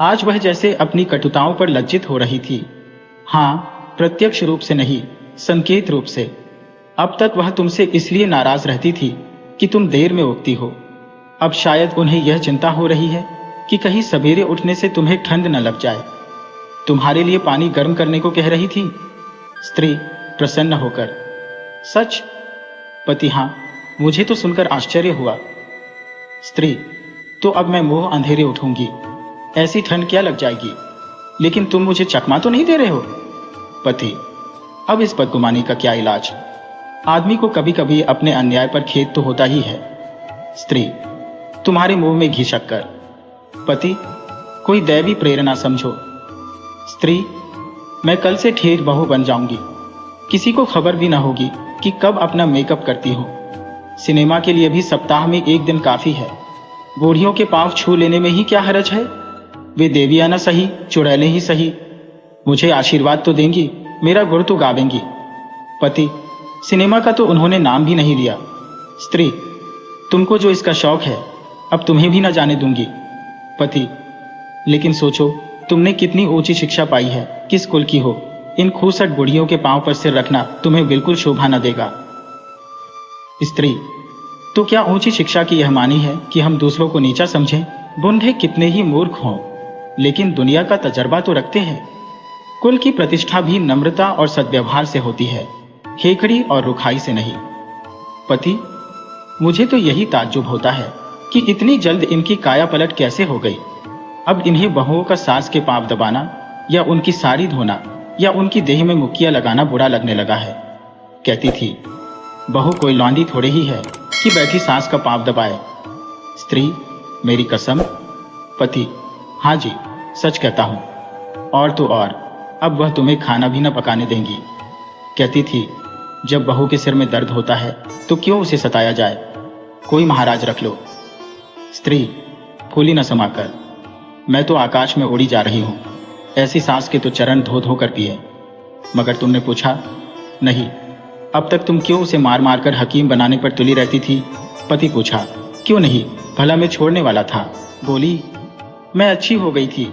आज वह जैसे अपनी कटुताओं पर लज्जित हो रही थी। हाँ, प्रत्यक्ष रूप से नहीं, संकेत रूप से। अब तक वह तुमसे इसलिए नाराज रहती थी कि तुम देर में उठती हो। अब शायद उन्हें यह चिंता हो रही है कि कहीं सवेरे उठने से तुम्हें ठंड न लग जाए। तुम्हारे लिए पानी गर्म करने को कह रही थी। स्त्री प्रसन्न होकर, सच? पति, हाँ, मुझे तो सुनकर आश्चर्य हुआ। स्त्री, तो अब मैं मुंह अंधेरे उठूंगी, ऐसी ठंड क्या लग जाएगी? लेकिन तुम मुझे चकमा तो नहीं दे रहे हो? पति, अब इस बदगुमानी का क्या इलाज? आदमी को कभी कभी अपने अन्याय पर खेद तो होता ही है। स्त्री, तुम्हारे मुंह में घी शक्कर। पति, कोई दैवी प्रेरणा समझो। स्त्री, मैं कल से ठेठ बहू बन जाऊंगी। किसी को खबर भी ना होगी कि कब अपना मेकअप करती हूं। सिनेमा के लिए भी सप्ताह में एक दिन काफी है। बूढ़ियों के पांव छू लेने में ही क्या हरज है? वे देवियां न सही, चुड़ैलें ही सही, मुझे आशीर्वाद तो देंगी, मेरा गुण तो गावेंगी। पति, सिनेमा का तो उन्होंने नाम भी नहीं लिया। स्त्री, तुमको जो इसका शौक है, अब तुम्हें भी न जाने दूंगी। पति, लेकिन सोचो, तुमने कितनी ऊंची शिक्षा पाई है, किस कुल की हो। इन खूसट बुढ़ियों के पांव पर सिर रखना तुम्हें बिल्कुल शोभा न देगा। स्त्री, तो क्या ऊंची शिक्षा की यह मानी है कि हम दूसरों को नीचा समझें? बूढ़े कितने ही मूर्ख हों, लेकिन दुनिया का तजर्बा तो रखते हैं। कुल की प्रतिष्ठा भी नम्रता और सद्व्यवहार से होती है, खेखड़ी और रुखाई से नहीं। पति, मुझे तो यही ताज्जुब होता है कि इतनी जल्द इनकी काया पलट कैसे हो गई। अब इन्हें बहुओं का सास के पांव दबाना या उनकी साड़ी धोना या उनकी देह में मुक्कियां लगाना बुरा लगने लगा है। कहती थी, बहू कोई लौंडी थोड़े ही है कि बैठी सास का पांव दबाए। स्त्री, मेरी कसम। पति, हाँ जी, सच कहता हूं। और तो और, अब वह तुम्हें खाना भी न पकाने देंगी। कहती थी, जब बहू के सिर में दर्द होता है तो क्यों उसे सताया जाए, कोई महाराज रख लो। स्त्री, फूली न समाकर, मैं तो आकाश में उड़ी जा रही हूं। ऐसी सास के तो चरण धो धो कर पिए। मगर तुमने पूछा नहीं, अब तक तुम क्यों उसे मार मार कर हकीम बनाने पर तुली रहती थी? पति पूछा, क्यों नहीं, भला मैं छोड़ने वाला था? बोली, मैं अच्छी हो गई थी,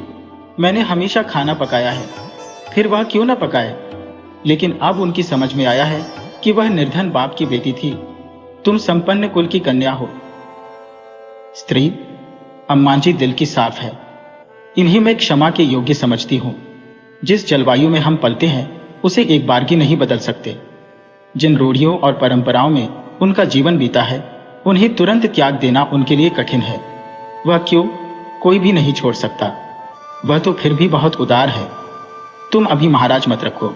मैंने हमेशा खाना पकाया है, फिर वह क्यों ना पकाए? लेकिन अब उनकी समझ में आया है कि वह निर्धन बाप की बेटी थी, तुम संपन्न कुल की कन्या हो। स्त्री, अम्मा जी दिल की साफ है, इन्हीं मैं क्षमा के योग्य समझती हूं। जिस जलवायु में हम पलते हैं उसे एक बारगी नहीं बदल सकते। जिन रूढ़ियों और परंपराओं में उनका जीवन बीता है उन्हें तुरंत त्याग देना उनके लिए कठिन है। वह क्यों, कोई भी नहीं छोड़ सकता। वह तो फिर भी बहुत उदार है। तुम अभी महाराज मत रखो,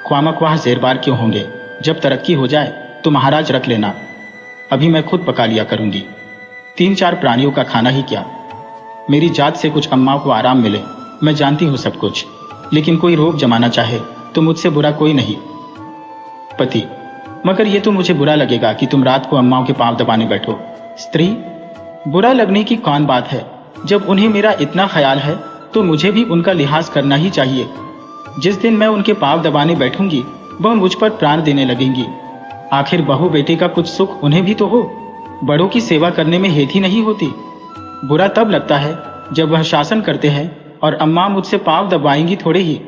ख्वामख्वाह जेरबार क्यों होंगे? जब तरक्की हो जाए तो महाराज रख लेना। अभी मैं खुद पका लिया करूंगी। 3-4 प्राणियों का खाना ही क्या, मेरी जात से कुछ अम्मा को आराम मिले, मैं जानती हूं सब कुछ। लेकिन कोई रोक जमाना चाहे तो मुझसे बुरा कोई नहीं। पति, मगर ये तो मुझे बुरा लगेगा कि तुम रात को अम्माओं के पांव दबाने बैठो। स्त्री, बुरा लगने की कौन बात है? जब उन्हें मेरा इतना ख्याल है तो मुझे भी उनका लिहाज करना ही चाहिए। जिस दिन मैं उनके पांव दबाने बैठूंगी वह मुझ पर प्राण देने लगेंगी। आखिर बहू बेटे का कुछ सुख उन्हें भी तो हो। बड़ों की सेवा करने में हेठी नहीं होती। बुरा तब लगता है जब वह शासन करते हैं और अम्मा मुझसे पांव दबाएंगी थोड़े ही,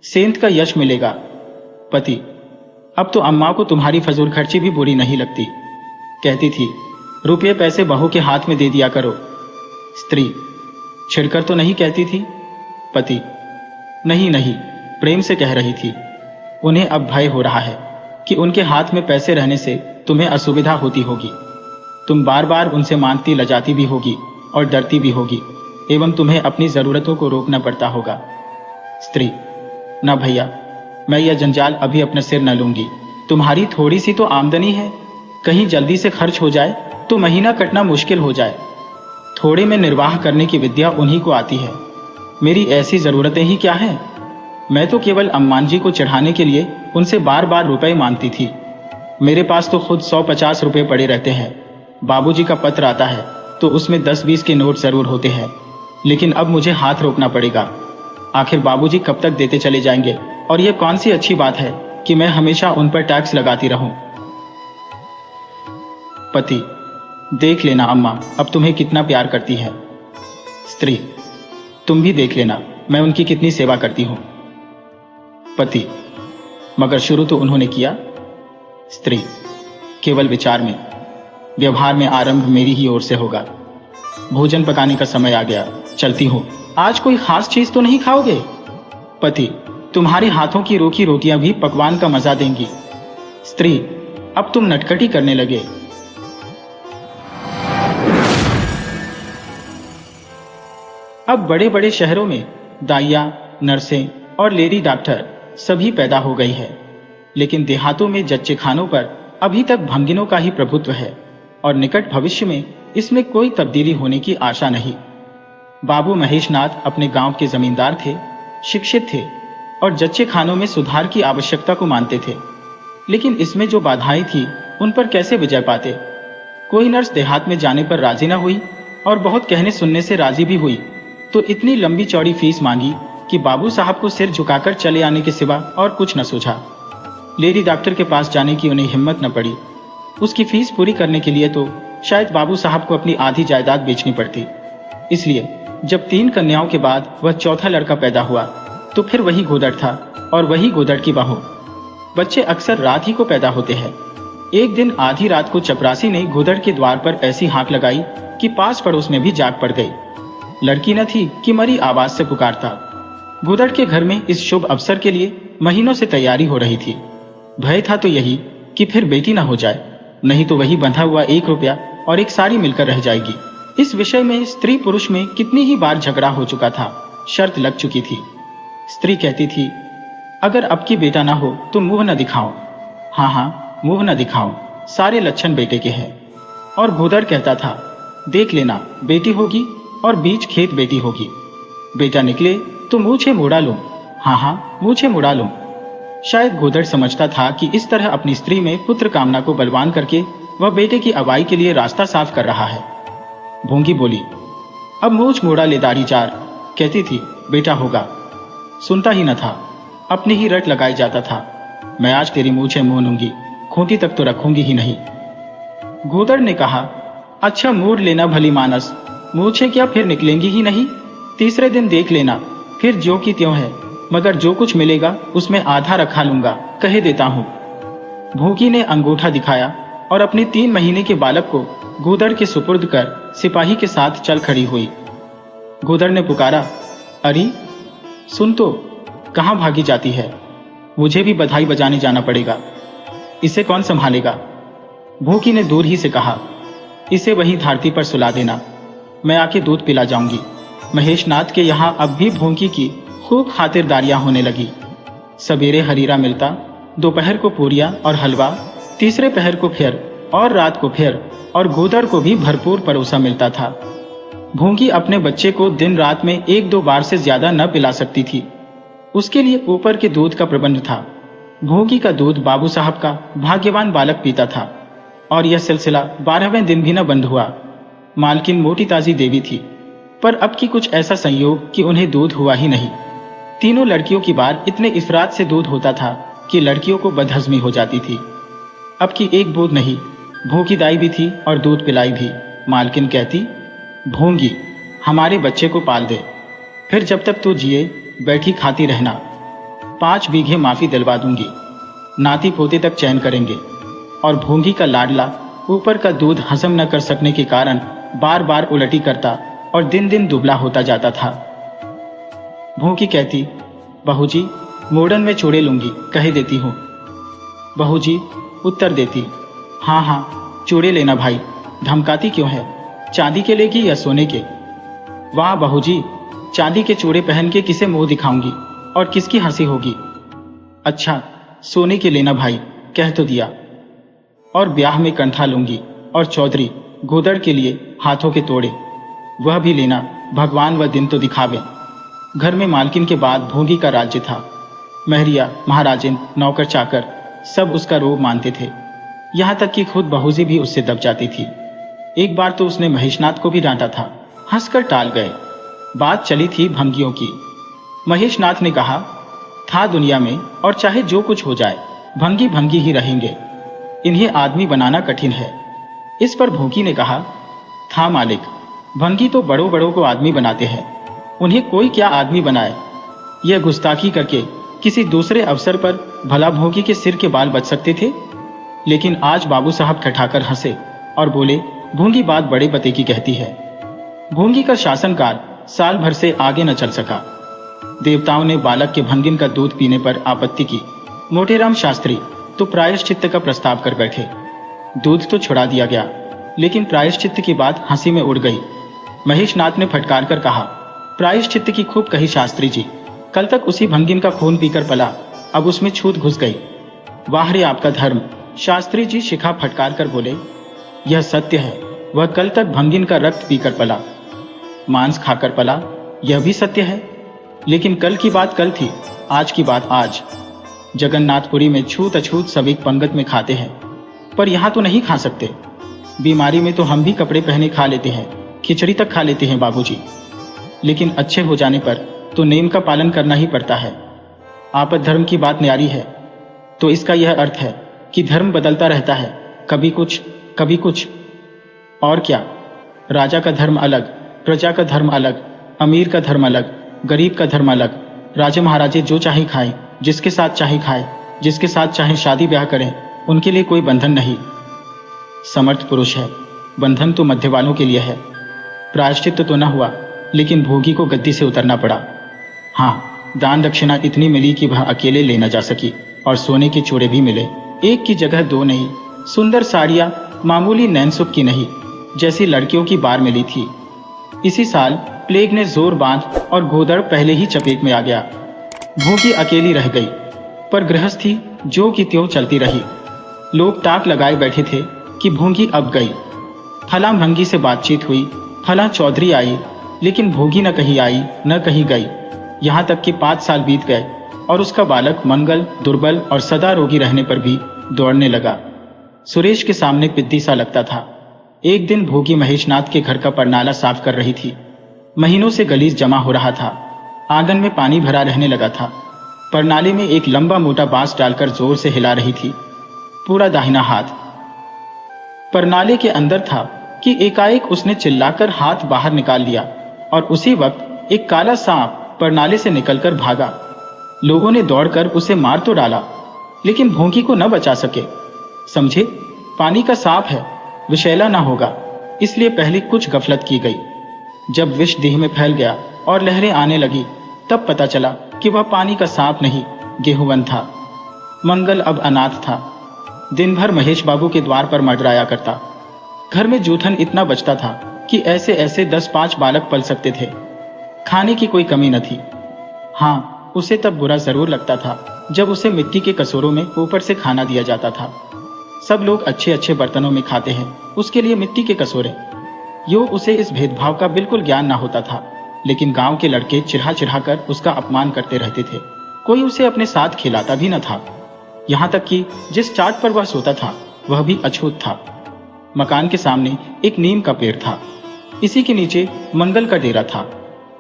सेंध का यश मिलेगा। पति, अब तो अम्मा को तुम्हारी फजूल खर्ची भी बुरी नहीं लगती। कहती थी, रुपये पैसे बहू के हाथ में दे दिया करो। स्त्री, छिड़कर तो नहीं कहती थी? पति, नहीं नहीं, प्रेम से कह रही थी। उन्हें अब भय हो रहा है कि उनके हाथ में पैसे रहने से तुम्हें असुविधा होती होगी। तुम बार बार उनसे मांगती लजाती भी होगी और डरती भी होगी, एवं तुम्हें अपनी जरूरतों को रोकना पड़ता होगा। स्त्री, न भैया, मैं यह जंजाल अभी अपने सिर न लूंगी। तुम्हारी थोड़ी सी तो आमदनी है, कहीं जल्दी से खर्च हो जाए तो महीना कटना मुश्किल हो जाए। थोड़े में निर्वाह करने की विद्या उन्हीं को आती है। मेरी ऐसी जरूरतें ही क्या हैं? मैं तो केवल अम्मान जी को चढ़ाने के लिए उनसे बार बार रुपए मांगती थी। मेरे पास तो खुद 100-50 रुपए पड़े रहते हैं। बाबूजी का पत्र आता है तो उसमें 10-20 के नोट जरूर होते हैं, लेकिन अब मुझे हाथ रोकना पड़ेगा। आखिर बाबूजी कब तक देते चले जाएंगे? और यह कौन सी अच्छी बात है कि मैं हमेशा उन पर टैक्स लगाती रहूं। पति: देख लेना अम्मा अब तुम्हें कितना प्यार करती है। स्त्री: तुम भी देख लेना मैं उनकी कितनी सेवा करती हूं। पति: मगर शुरू तो उन्होंने किया। स्त्री: केवल विचार में, व्यवहार में आरंभ मेरी ही ओर से होगा। भोजन पकाने का समय आ गया, चलती हूं। आज कोई खास चीज तो नहीं खाओगे? पति: तुम्हारे हाथों की रोकी रोटियां भी पकवान का मजा देंगी। स्त्री: अब तुम नटखटी करने लगे। अब बड़े बड़े शहरों में दाइया, नर्सें और लेडी डॉक्टर सभी पैदा हो गई है, लेकिन देहातों में जच्चे खानों पर अभी तक भंगिनों का ही प्रभुत्व है और निकट भविष्य में इसमें कोई तब्दीली होने की आशा नहीं। बाबू महेशनाथ अपने गांव के जमींदार थे, शिक्षित थे और जच्चे खानों में सुधार की आवश्यकता को मानते थे, लेकिन इसमें जो बाधाएं थी उन पर कैसे विजय पाते? कोई नर्स देहात में जाने पर राजी न हुई और बहुत कहने सुनने से राजी भी हुई तो इतनी लंबी चौड़ी फीस मांगी कि बाबू साहब को सिर झुकाकर चले आने के सिवा और कुछ न सूझा। लेडी डॉक्टर के पास जाने की उन्हें हिम्मत न पड़ी। उसकी फीस पूरी करने के लिए तो शायद बाबू साहब को अपनी आधी जायदाद बेचनी पड़ती। इसलिए जब 3 कन्याओं के बाद वह चौथा लड़का पैदा हुआ तो फिर वही गोदड़ था और वही गोदड़ की बहू। बच्चे अक्सर रात ही को पैदा होते हैं। एक दिन आधी रात को चपरासी ने गोदड़ के द्वार पर ऐसी हाँक लगाई कि पास पड़ोस में भी जाग पड़ गई। लड़की न थी कि मरी आवाज से पुकारता। गोदड़ के घर में इस शुभ अवसर के लिए महीनों से तैयारी हो रही थी। भय था तो यही कि फिर बेटी न हो जाए, नहीं तो वही बंधा हुआ 1 रुपया और एक साड़ी मिलकर रह जाएगी। इस विषय में स्त्री पुरुष में कितनी ही बार झगड़ा हो चुका था, शर्त लग चुकी थी। स्त्री कहती थी, अगर अब की बेटा ना हो तो मुंह न दिखाओ। हाँ, मुंह न दिखाओ, सारे लक्षण बेटे के हैं। और गोदड़ कहता था, देख लेना बेटी होगी और बीच खेत बेटी होगी। बेटा निकले तो मूछे मुड़ा लूं। हाँ, मूछे मुड़ा लूं। शायद गोदड़ समझता था कि इस तरह अपनी स्त्री में पुत्र कामना को बलवान करके वह बेटे की अगुवाई के लिए रास्ता साफ कर रहा है। भोंगी बोली, अब मूछ मोड़ा ले दाढ़ी जार। कहती थी, बेटा होगा। सुनता ही न था, अपनी ही रट लगाई जाता था। मैं आज तेरी मूछें मोड़ूंगी, खूंटी तक तो रखूंगी ही नहीं। गोदड़ ने कहा, अच्छा मोड़ लेना भली मानस, मूछें क्या फिर निकलेंगी ही नहीं? तीसरे दिन देख लेना, फिर ज्यों की त्यों है, मगर जो कुछ मिलेगा उसमें आधा रखा लूंगा, कहे देता हूं। भूखी ने अंगूठा दिखाया और अपने 3 महीने के बालक को गोदड़ के सुपुर्द कर सिपाही के साथ चल खड़ी हुई। गोदड़ ने पुकारा, अरे सुन तो, कहां भागी जाती है? मुझे भी बधाई बजाने जाना पड़ेगा। इसे कौन संभालेगा? भूखी ने दूर ही से कहा, इसे वहीं धरती पर सुला देना, मैं आके दूध पिला जाऊंगी। महेशनाथ के यहां अब भी भूखी की खूब खातिरदारियां होने लगी। सवेरे हरीरा मिलता, दोपहर को पूरियां और हलवा, तीसरे पहर को फिर और रात को फिर, और गोदड़ को भी भरपूर परोसा मिलता था। भूखी अपने बच्चे को दिन रात में 1-2 बार से ज्यादा न पिला सकती थी। उसके लिए ऊपर के दूध का प्रबंध था। भूखी का दूध बाबू साहब का भाग्यवान बालक पीता था और यह सिलसिला 12वें दिन भी न बंद हुआ। मालकिन मोटी ताजी देवी थी, पर अब की कुछ ऐसा संयोग कि उन्हें दूध हुआ ही नहीं। तीनों लड़कियों की बार इतने इफरात से दूध होता था कि लड़कियों को बदहजमी हो जाती थी। अब की एक बूंद नहीं, भूखी दाई भी थी और दूध पिलाई भी। मालकिन कहती, भूंगी हमारे बच्चे को पाल दे, फिर जब तक तू जिए बैठी खाती रहना। 5 बीघे माफी दिलवा दूंगी, नाती पोते तक चैन करेंगे। और भूंगी का लाडला ऊपर का दूध हजम न कर सकने के कारण बार बार उलटी करता और दिन दिन दुबला होता जाता था। भूखी कहती, बहूजी मोड़न में चूड़े लूंगी, कहे देती हूँ। बहूजी उत्तर देती, हाँ, चूड़े लेना भाई, धमकाती क्यों है? चांदी के लेगी या सोने के? वाह बहूजी, चांदी के चूड़े पहन के किसे मुंह दिखाऊंगी और किसकी हंसी होगी? अच्छा सोने के लेना भाई, कह तो दिया। और ब्याह में कंठा लूंगी और चौधरी गोदड़ के लिए हाथों के तोड़े। वह भी लेना, भगवान वह दिन तो दिखावे। घर में मालकिन के बाद भोगी का राज्य था। महरिया, महाराजिन, नौकर चाकर सब उसका रोब मानते थे। यहाँ तक कि खुद बहूजी भी उससे दब जाती थी। एक बार तो उसने महेशनाथ को भी डांटा था, हंसकर टाल गए। बात चली थी भंगियों की। महेशनाथ ने कहा था दुनिया में और चाहे जो कुछ हो जाए भंगी भंगी ही रहेंगे, इन्हें आदमी बनाना कठिन है। इस पर भोगी ने कहा था मालिक, भंगी तो बड़ों बड़ों को आदमी बनाते हैं, उन्हें कोई क्या आदमी बनाए। यह गुस्ताखी करके किसी दूसरे अवसर पर भला भोगी के सिर के बाल बच सकते थे, लेकिन आज बाबू साहब ठठाकर हंसे और बोले भूंगी बात बड़े पते की कहती है। भूंगी का शासनकाल साल भर से आगे न चल सका। देवताओं ने बालक के भंगिन का दूध पीने पर आपत्ति की। मोटेराम शास्त्री तो प्रायश्चित्त का प्रस्ताव कर बैठे। दूध तो छुड़ा दिया गया, लेकिन प्रायश्चित्त की बात हंसी में उड़ गई। महेशनाथ ने फटकार कर कहा प्रायश्चित्त की खूब कही शास्त्री जी, कल तक उसी भंगिन का खून पीकर पला, अब उसमें छूत घुस गई। वाह रे आपका धर्म। शास्त्री जी शिखा फटकार कर बोले यह सत्य है, वह कल तक भंगिन का रक्त पीकर पला, मांस खाकर पला, यह भी सत्य है। लेकिन कल की बात कल थी, आज की बात आज। जगन्नाथपुरी में छूत अछूत सब एक पंगत में खाते हैं, पर यहाँ तो नहीं खा सकते। बीमारी में तो हम भी कपड़े पहने खा लेते हैं, खिचड़ी तक खा लेते हैं बाबूजी, लेकिन अच्छे हो जाने पर तो नेम का पालन करना ही पड़ता है। आपद धर्म की बात न्यारी है, तो इसका यह अर्थ है कि धर्म बदलता रहता है, कभी कुछ कभी कुछ। और क्या, राजा का धर्म अलग, प्रजा का धर्म अलग, अमीर का धर्म अलग, गरीब का धर्म अलग। राजे महाराजे जो चाहे खाएं, जिसके साथ चाहे खाएं, जिसके साथ चाहे शादी ब्याह करें, उनके लिए कोई बंधन नहीं। समर्थ पुरुष है, बंधन तो मध्य वालों के लिए है। प्रायश्चित्त तो न हुआ, लेकिन भोगी को गद्दी से उतरना पड़ा। हाँ, दान दक्षिणा इतनी मिली कि वह अकेले ले न जा सकी, और सोने के चूड़े भी मिले, एक की जगह दो नहीं। सुंदर साड़ियां मामूली नैनसुख की नहीं, जैसी लड़कियों की बार मिली थी। इसी साल प्लेग ने जोर बांध और गोदड़ पहले ही चपेट में आ गया। भोगी अकेली रह गई, पर गृहस्थी जो की त्यों चलती रही। लोग ताक लगाए बैठे थे कि भोगी अब गई। फला भंगी से बातचीत हुई, फला चौधरी आई, लेकिन भोगी न कहीं आई न कहीं गई। यहाँ तक कि 5 साल बीत गए और उसका बालक मंगल दुर्बल और सदा रोगी रहने पर भी दौड़ने लगा। सुरेश के सामने पिद्दी सा लगता था। एक दिन भोगी महेशनाथ के घर का परनाला साफ कर रही थी। महीनों से गलीज जमा हो रहा था, आंगन में पानी भरा रहने लगा था। परनाले में एक लंबा मोटा बांस डालकर जोर से हिला रही थी, पूरा दाहिना हाथ परनाले के अंदर था कि एकाएक उसने चिल्लाकर हाथ बाहर निकाल लिया और उसी वक्त एक काला सांप परनाले से निकलकर भागा। लोगों ने दौड़कर उसे मार तो डाला, लेकिन भोगी को न बचा सके। समझे, पानी का सांप है, विषैला ना होगा, इसलिए पहले कुछ गफलत की गई। जब विष देह में फैल गया और लहरें आने लगी, तब पता चला कि वह पानी का सांप नहीं, गेहूंवन था। मंगल अब अनाथ था। दिन भर महेश बाबू के द्वार पर मंडराया करता। घर में जूठन इतना बचता था कि ऐसे ऐसे 10-5 बालक पल सकते थे। खाने की कोई कमी न थी। हाँ, उसे तब बुरा जरूर लगता था जब उसे मिट्टी के कसूरों में ऊपर से खाना दिया जाता था। सब लोग अच्छे अच्छे बर्तनों में खाते हैं, उसके लिए मिट्टी के कसूरे। यो उसे इस भेदभाव का बिल्कुल ज्ञान ना होता था, लेकिन गांव के लड़के चिढ़ा चिढ़ा कर उसका अपमान करते रहते थे। कोई उसे अपने साथ खिलाता भी न था। यहाँ तक कि जिस चाट पर वह सोता था वह भी अछूत था। मकान के सामने एक नीम का पेड़ था, इसी के नीचे मंगल का डेरा था।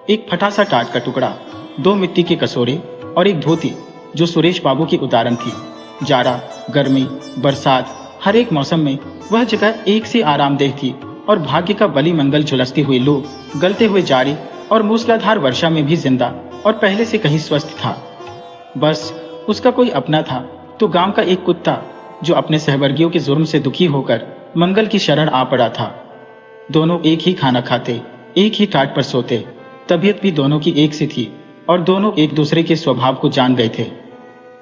एक फटा सा टाट का टुकड़ा, 2 मिट्टी के कसूरे और एक धोती जो सुरेश बाबू की उदाहरण थी। जाड़ा, गर्मी, बरसात, हर एक मौसम में वह जगह एक सी आरामदेह थी और भाग्य का बली मंगल झुलसती हुई लू, गलते हुए जाड़ी और मूसलाधार वर्षा में भी जिंदा और पहले से कहीं स्वस्थ था। बस उसका कोई अपना था तो गांव का एक कुत्ता जो अपने सहवर्गियों के जुर्म से दुखी होकर मंगल की शरण आ पड़ा था। दोनों एक ही खाना खाते, एक ही टाट पर सोते, तबीयत भी दोनों की एक सी थी और दोनों एक दूसरे के स्वभाव को जान गए थे।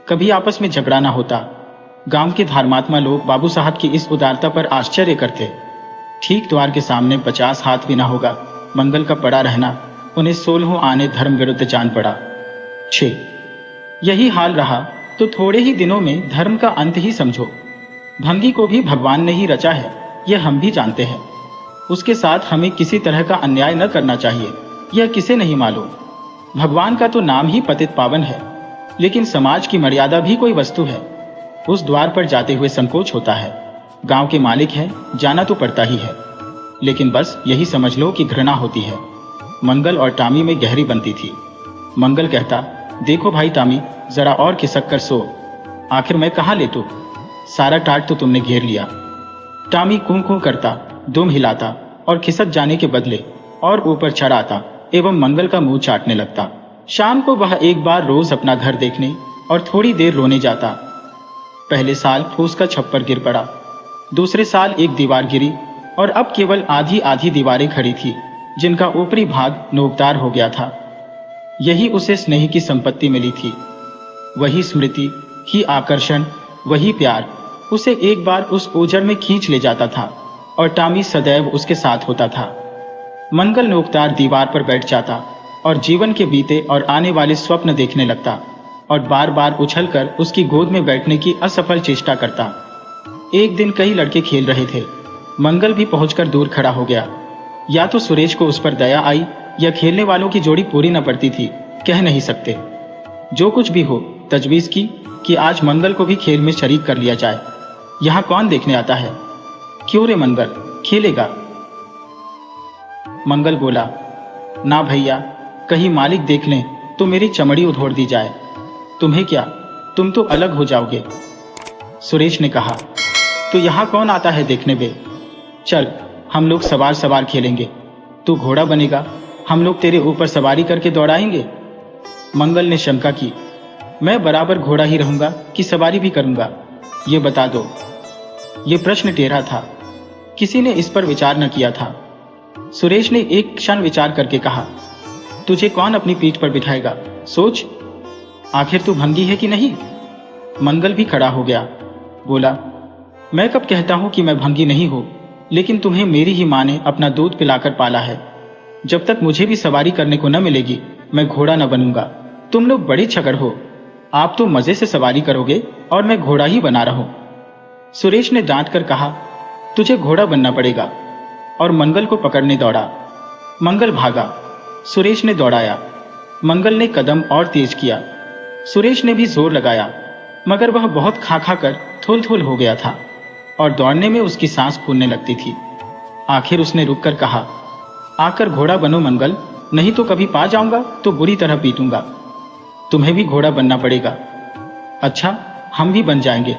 कभी आपस में झगड़ा ना होता। गांव के धर्मात्मा लोग बाबू साहब की इस उदारता पर आश्चर्य करते। ठीक द्वार के सामने 50 हाथ भी ना होगा, मंगल का पड़ा रहना उन्हें 16 आने धर्म विरुद्ध जान पड़ा। 6 यही हाल रहा तो थोड़े ही दिनों में धर्म का अंत ही समझो। भंगी को भी भगवान ने ही रचा है, यह हम भी जानते हैं। उसके साथ हमें किसी तरह का अन्याय न करना चाहिए, यह किसे नहीं मालूम। भगवान का तो नाम ही पतित पावन है, लेकिन समाज की मर्यादा भी कोई वस्तु है। उस द्वार पर जाते हुए संकोच होता है। गांव के मालिक है, जाना तो पड़ता ही है, लेकिन बस यही समझ लो कि घृणा होती है। मंगल और टामी में गहरी बनती थी। मंगल कहता, देखो भाई टामी, जरा और खिसक कर सो, आखिर मैं कहाँ लेटूं? सारा टाट तो तुमने घेर लिया। टामी कूं कूं करता, दुम हिलाता और खिसक जाने के बदले और ऊपर चढ़ आता एवं मंगल का मुंह चाटने लगता। शाम को वह एक बार रोज अपना घर देखने और थोड़ी देर रोने जाता। पहले साल फूस का छप्पर गिर पड़ा, दूसरे साल एक दीवार गिरी और अब केवल आधी आधी दीवारें खड़ी थी, जिनका ऊपरी भाग नोकदार हो गया था। यही उसे स्नेह की संपत्ति मिली थी, वही स्मृति ही आकर्षण, वही प्यार उसे एक बार उस ओजड़ में खींच ले जाता था और टामी सदैव उसके साथ होता था। मंगल नोकदार दीवार पर बैठ जाता और जीवन के बीते और आने वाले स्वप्न देखने लगता और बार बार उछलकर उसकी गोद में बैठने की असफल चेष्टा करता। एक दिन कई लड़के खेल रहे थे, मंगल भी पहुंचकर दूर खड़ा हो गया। या तो सुरेश को उस पर दया आई या खेलने वालों की जोड़ी पूरी न पड़ती थी, कह नहीं सकते। जो कुछ भी हो, तजवीज की कि आज मंगल को भी खेल में शरीक कर लिया जाए। यहाँ कौन देखने आता है? क्यों रे मंगल, खेलेगा? मंगल बोला, ना भैया, कहीं मालिक देख लें तो मेरी चमड़ी उधोड़ दी जाए। तुम्हें क्या, तुम तो अलग हो जाओगे। सुरेश ने कहा, तो यहाँ कौन आता है देखने बे? चल, हम लोग सवार सवार खेलेंगे। तू घोड़ा बनेगा, हम लोग तेरे ऊपर सवारी करके दौड़ाएंगे। मंगल ने शंका की, मैं बराबर घोड़ा ही रहूंगा कि सवारी भी करूंगा, ये बता दो। ये प्रश्न टेढ़ा था, किसी ने इस पर विचार न किया था। सुरेश ने एक क्षण विचार करके कहा, तुझे कौन अपनी पीठ पर बिठाएगा, सोच, आखिर तू भंगी है कि नहीं? मंगल भी खड़ा हो गया, बोला, मैं कब कहता हूं कि मैं भंगी नहीं हूं, लेकिन तुम्हें मेरी ही माँ ने अपना दूध पिलाकर पाला है। जब तक मुझे भी सवारी करने को न मिलेगी, मैं घोड़ा न बनूंगा। तुम लोग बड़ी छगड़ हो, आप तो मजे से सवारी करोगे और मैं घोड़ा ही बना रहूं। सुरेश ने डांट कर कहा, तुझे घोड़ा बनना पड़ेगा, और मंगल को पकड़ने दौड़ा। मंगल भागा, सुरेश ने दौड़ाया। मंगल ने कदम और तेज किया, सुरेश ने भी जोर लगाया, मगर वह बहुत खा खा कर थोल थोल हो गया था और दौड़ने में उसकी सांस फूलने लगती थी। आखिर उसने रुककर कहा, आकर घोड़ा बनो मंगल, नहीं तो कभी पा जाऊंगा तो बुरी तरह पीटूंगा। तुम्हें भी घोड़ा बनना पड़ेगा। अच्छा, हम भी बन जाएंगे,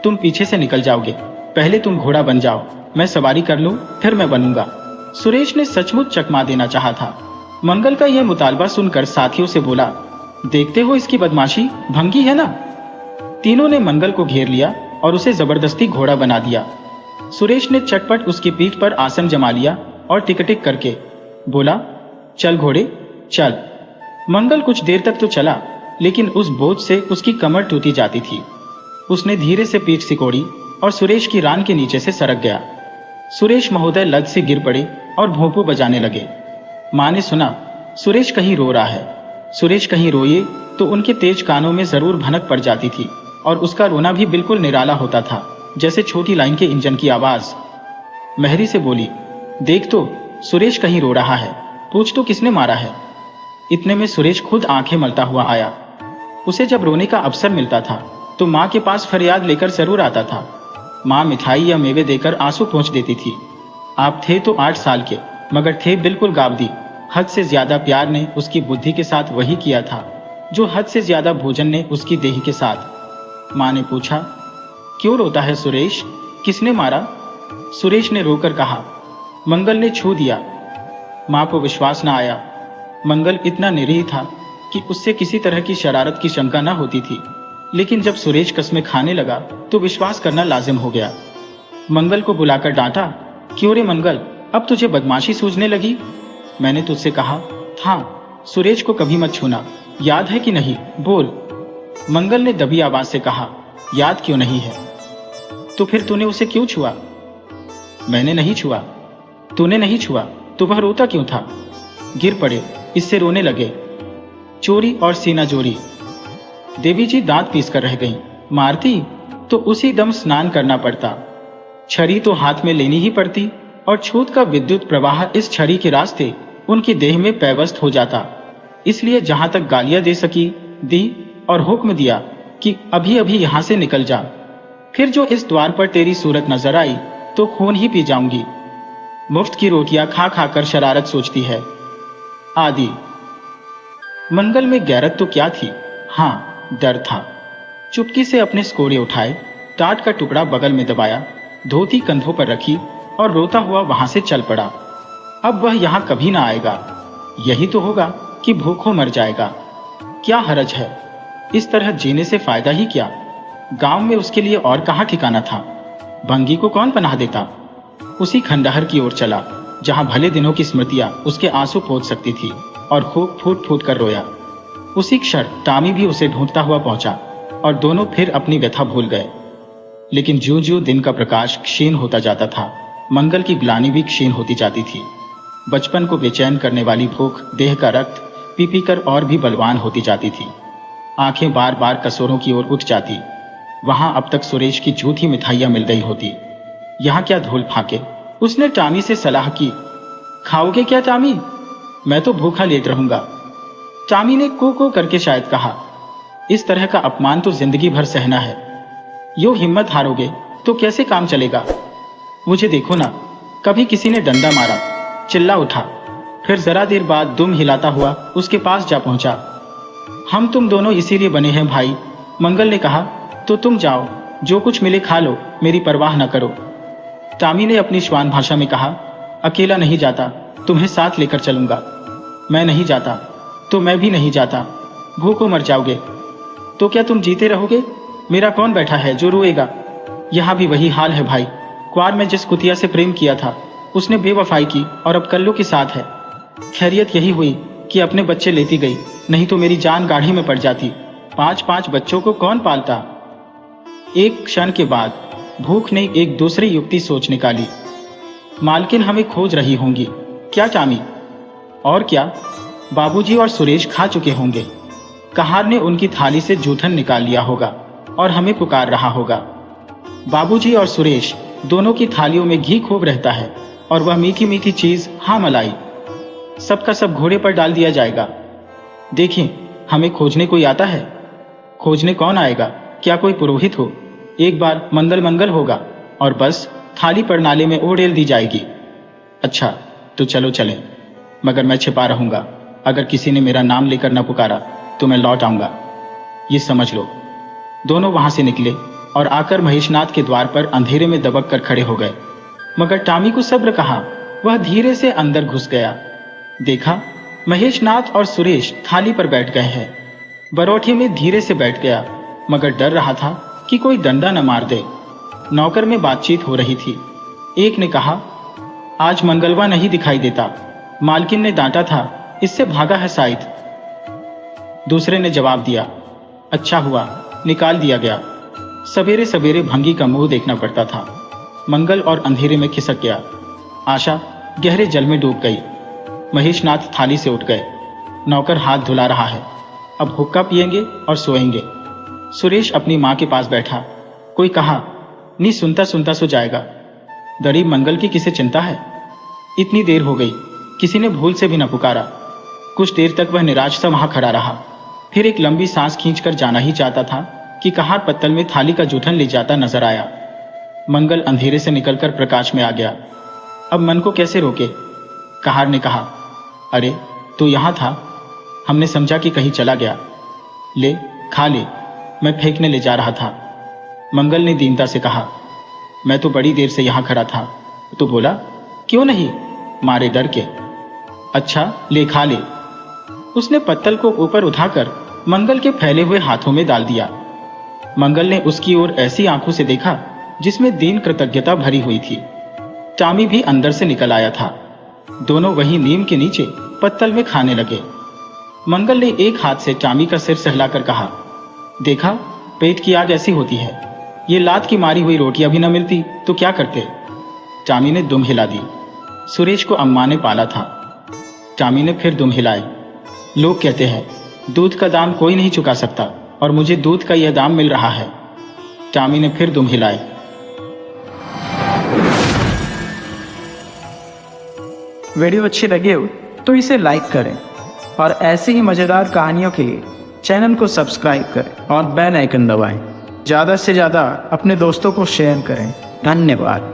तुम पीछे से निकल जाओगे। पहले तुम घोड़ा बन जाओ, मैं सवारी कर लूं, फिर मैं बनूंगा। सुरेश ने सचमुच चकमा देना चाहा था। मंगल का यह मुतालबा सुनकर साथियों से बोला, देखते हो इसकी बदमाशी, भंगी है ना? तीनों ने मंगल को घेर लिया और उसे जबरदस्ती घोड़ा बना दिया। सुरेश ने चटपट उसकी पीठ पर आसन जमा लिया और टिक-टिक करके बोला, चल घोड़े चल। मंगल कुछ देर तक तो चला, लेकिन उस बोझ से उसकी कमर टूटी जाती थी। उसने धीरे से पीठ सिकोड़ी और सुरेश की रान के नीचे से सरक गया। सुरेश महोदय लद से गिर पड़े और भोंपू बजाने लगे। माँ ने सुना, सुरेश कहीं रो रहा है। सुरेश कहीं रोए तो उनके तेज कानों में जरूर भनक पड़ जाती थी और उसका रोना भी बिल्कुल निराला होता था, जैसे छोटी लाइन के इंजन की आवाज। महरी से बोली, देख तो, सुरेश कहीं रो रहा है, पूछ तो किसने मारा है। इतने में सुरेश खुद आंखें मलता हुआ आया। उसे जब रोने का अवसर मिलता था तो माँ के पास फरियाद लेकर जरूर आता था। माँ मिठाई या मेवे देकर आंसू पोंछ देती थी। आप थे तो 8 साल के, मगर थे बिल्कुल गाबदी। हद से ज्यादा प्यार ने उसकी बुद्धि के साथ वही किया था जो हद से ज्यादा भोजन ने उसकी देह के साथ। माँ ने पूछा, क्यों रोता है सुरेश, किसने मारा? सुरेश ने रोकर कहा, मंगल ने छू दिया। माँ को विश्वास न आया। मंगल इतना निरीह था कि उससे किसी तरह की शरारत की शंका न होती थी, लेकिन जब सुरेश कसमें खाने लगा तो विश्वास करना लाजिम हो गया। मंगल को बुलाकर डांटा, क्यों रे मंगल, अब तुझे बदमाशी सूझने लगी? मैंने तुझसे कहा था सुरेश को कभी मत छूना, याद है कि नहीं? बोल। मंगल ने दबी आवाज से कहा, याद क्यों नहीं है? तो फिर तूने उसे क्यों छुआ? मैंने नहीं छुआ। तूने नहीं छुआ तो वह रोता क्यों था? गिर पड़े, इससे रोने लगे। चोरी और सीना जोरी। देवी जी दांत पीस कर रह गईं। मारती तो उसी दम स्नान करना पड़ता, छड़ी तो हाथ में लेनी ही पड़ती और छूत का विद्युत प्रवाह इस छड़ी के रास्ते उनकी देह में पैवस्त हो जाता। इसलिए जहां तक गालियां दे सकी दी और हुक्म दिया कि अभी अभी यहां से निकल जा, फिर जो इस द्वार पर तेरी सूरत नजर आई तो खून ही पी जाऊंगी। मुफ्त की रोटियां खा खाकर शरारत सोचती है आदि। मंगल में गैरत तो क्या थी, हाँ डर था। चुपकी से अपने स्कोरे उठाए, टाट का टुकड़ा बगल में दबाया, धोती कंधों पर रखी और रोता हुआ वहां से चल पड़ा। अब वह यहां कभी ना आएगा। यही तो होगा कि भूखों मर जाएगा। क्या हरज है, इस तरह जीने से फायदा ही क्या। गांव में उसके लिए और कहां ठिकाना था। भंगी को कौन पनाह देता। उसी खंडहर की ओर चला जहां भले दिनों की स्मृतियां उसके आंसू पोंछ सकती थी, और खूब फूट फूट कर रोया। उसी क्षण टामी भी उसे ढूंढता हुआ पहुंचा और दोनों फिर अपनी व्यथा भूल गए। लेकिन ज्यों ज्यों दिन का प्रकाश क्षीण होता जाता था, मंगल की ग्लानि भी क्षीण होती जाती थी। बचपन को बेचैन करने वाली भूख देह का रक्त पी पी कर और भी बलवान होती जाती थी। आंखें बार बार कसोरों की ओर उठ जाती। वहां अब तक सुरेश की झूठी मिठाइयां मिल रही होती, यहाँ क्या धूल फाके। उसने टामी से सलाह की, खाओगे क्या टामी, मैं तो भूखा लेट रहूंगा। टामी ने को करके शायद कहा, इस तरह का अपमान तो जिंदगी भर सहना है। यो हिम्मत हारोगे तो कैसे काम चलेगा। मुझे देखो ना, कभी किसी ने डंडा मारा, चिल्ला उठा, फिर जरा देर बाद दुम हिलाता हुआ उसके पास जा पहुंचा। हम तुम दोनों इसीलिए बने हैं भाई, मंगल ने कहा। तो तुम जाओ, जो कुछ मिले खा लो, मेरी परवाह न करो। टामी ने अपनी श्वान भाषा में कहा, अकेला नहीं जाता, तुम्हें साथ लेकर चलूंगा। मैं नहीं जाता तो मैं भी नहीं जाता, भूखों मर जाओगे। तो क्या तुम जीते रहोगे। मेरा कौन बैठा है जो रोएगा। यहां भी वही हाल है भाई। क्वार में जिस कुतिया से प्रेम किया था उसने बेवफाई की और अब कल्लू के साथ है। खैरियत यही हुई कि अपने बच्चे लेती गई, नहीं तो मेरी जान गाढ़ी में पड़ जाती। 5-5 बच्चों को कौन पालता। एक क्षण के बाद भूख ने एक दूसरी युक्ति सोच निकाली। मालकिन हमें खोज रही होंगी क्या टामी। और क्या, बाबूजी और सुरेश खा चुके होंगे। कहार ने उनकी थाली से जूठन निकाल लिया होगा और हमें पुकार रहा होगा। बाबूजी और सुरेश दोनों की थालियों में घी खूब रहता है और वह मीठी मीठी चीज, हाँ मलाई, सबका सब घोड़े पर डाल दिया जाएगा। देखिए, हमें खोजने कोई आता है। खोजने कौन आएगा, क्या कोई पुरोहित हो। एक बार मंगल मंगल होगा और बस थाली पर नाले में ओढ़ेल दी जाएगी। अच्छा तो चलो चलें, मगर मैं छिपा रहूंगा। अगर किसी ने मेरा नाम लेकर न पुकारा तो मैं लौट आऊंगा, ये समझ लो। दोनों वहां से निकले और आकर महेशनाथ के द्वार पर अंधेरे में दबक कर खड़े हो गए। मगर टामी को सब्र कहाँ, वह धीरे से अंदर घुस गया। देखा, महेशनाथ और सुरेश थाली पर बैठ गए हैं। बरौठे में धीरे से बैठ गया, मगर डर रहा था कि कोई डंडा न मार दे। नौकर में बातचीत हो रही थी। एक ने कहा, आज मंगलवा नहीं दिखाई देता, मालकिन ने डांटा था, इससे भागा है शायद। दूसरे ने जवाब दिया, अच्छा हुआ निकाल दिया गया। सवेरे सवेरे भंगी का मुंह देखना पड़ता था। मंगल और अंधेरे में खिसक गया। आशा गहरे जल में डूब गई। महेशनाथ थाली से उठ गए। नौकर हाथ धुला रहा है। अब हुक्का पिएंगे और सोएंगे। सुरेश अपनी मां के पास बैठा। कोई कहा, नी सुनता सुनता सो जाएगा। गरीब मंगल की किसे चिंता है। इतनी देर हो गई, किसी ने भूल से भी न पुकारा। कुछ देर तक वह निराश सा वहां खड़ा रहा। फिर एक लंबी सांस खींचकर जाना ही चाहता था कि कहार पत्तल में थाली का जूठन ले जाता नजर आया। मंगल अंधेरे से निकलकर प्रकाश में आ गया। अब मन को कैसे रोके। कहार ने कहा, अरे तू यहां था, हमने समझा कि कहीं चला गया। ले खा ले, मैं फेंकने ले जा रहा था। मंगल ने दीनता से कहा, मैं तो बड़ी देर से यहां खड़ा था। तो बोला, क्यों नहीं, मारे डर के। अच्छा ले खा ले। उसने पत्तल को ऊपर उठाकर मंगल के फैले हुए हाथों में डाल दिया। मंगल ने उसकी ओर ऐसी आंखों से देखा जिसमें दीन कृतज्ञता भरी हुई थी। टामी भी अंदर से निकल आया था। दोनों वही नीम के नीचे पत्तल में खाने लगे। मंगल ने एक हाथ से टामी का सिर सहलाकर कहा, देखा, पेट की आग ऐसी होती है। ये लात की मारी हुई रोटियां भी न मिलती तो क्या करते। टामी ने दुम हिला दी। सुरेश को अम्मा ने पाला था। टामी ने फिर दुम हिलाए। लोग कहते हैं दूध का दाम कोई नहीं चुका सकता, और मुझे दूध का यह दाम मिल रहा है। टामी ने फिर दुम हिलाए। वीडियो अच्छी लगे हो तो इसे लाइक करें और ऐसी ही मज़ेदार कहानियों के लिए चैनल को सब्सक्राइब करें और बेल आइकन दबाएं। ज़्यादा से ज़्यादा अपने दोस्तों को शेयर करें। धन्यवाद।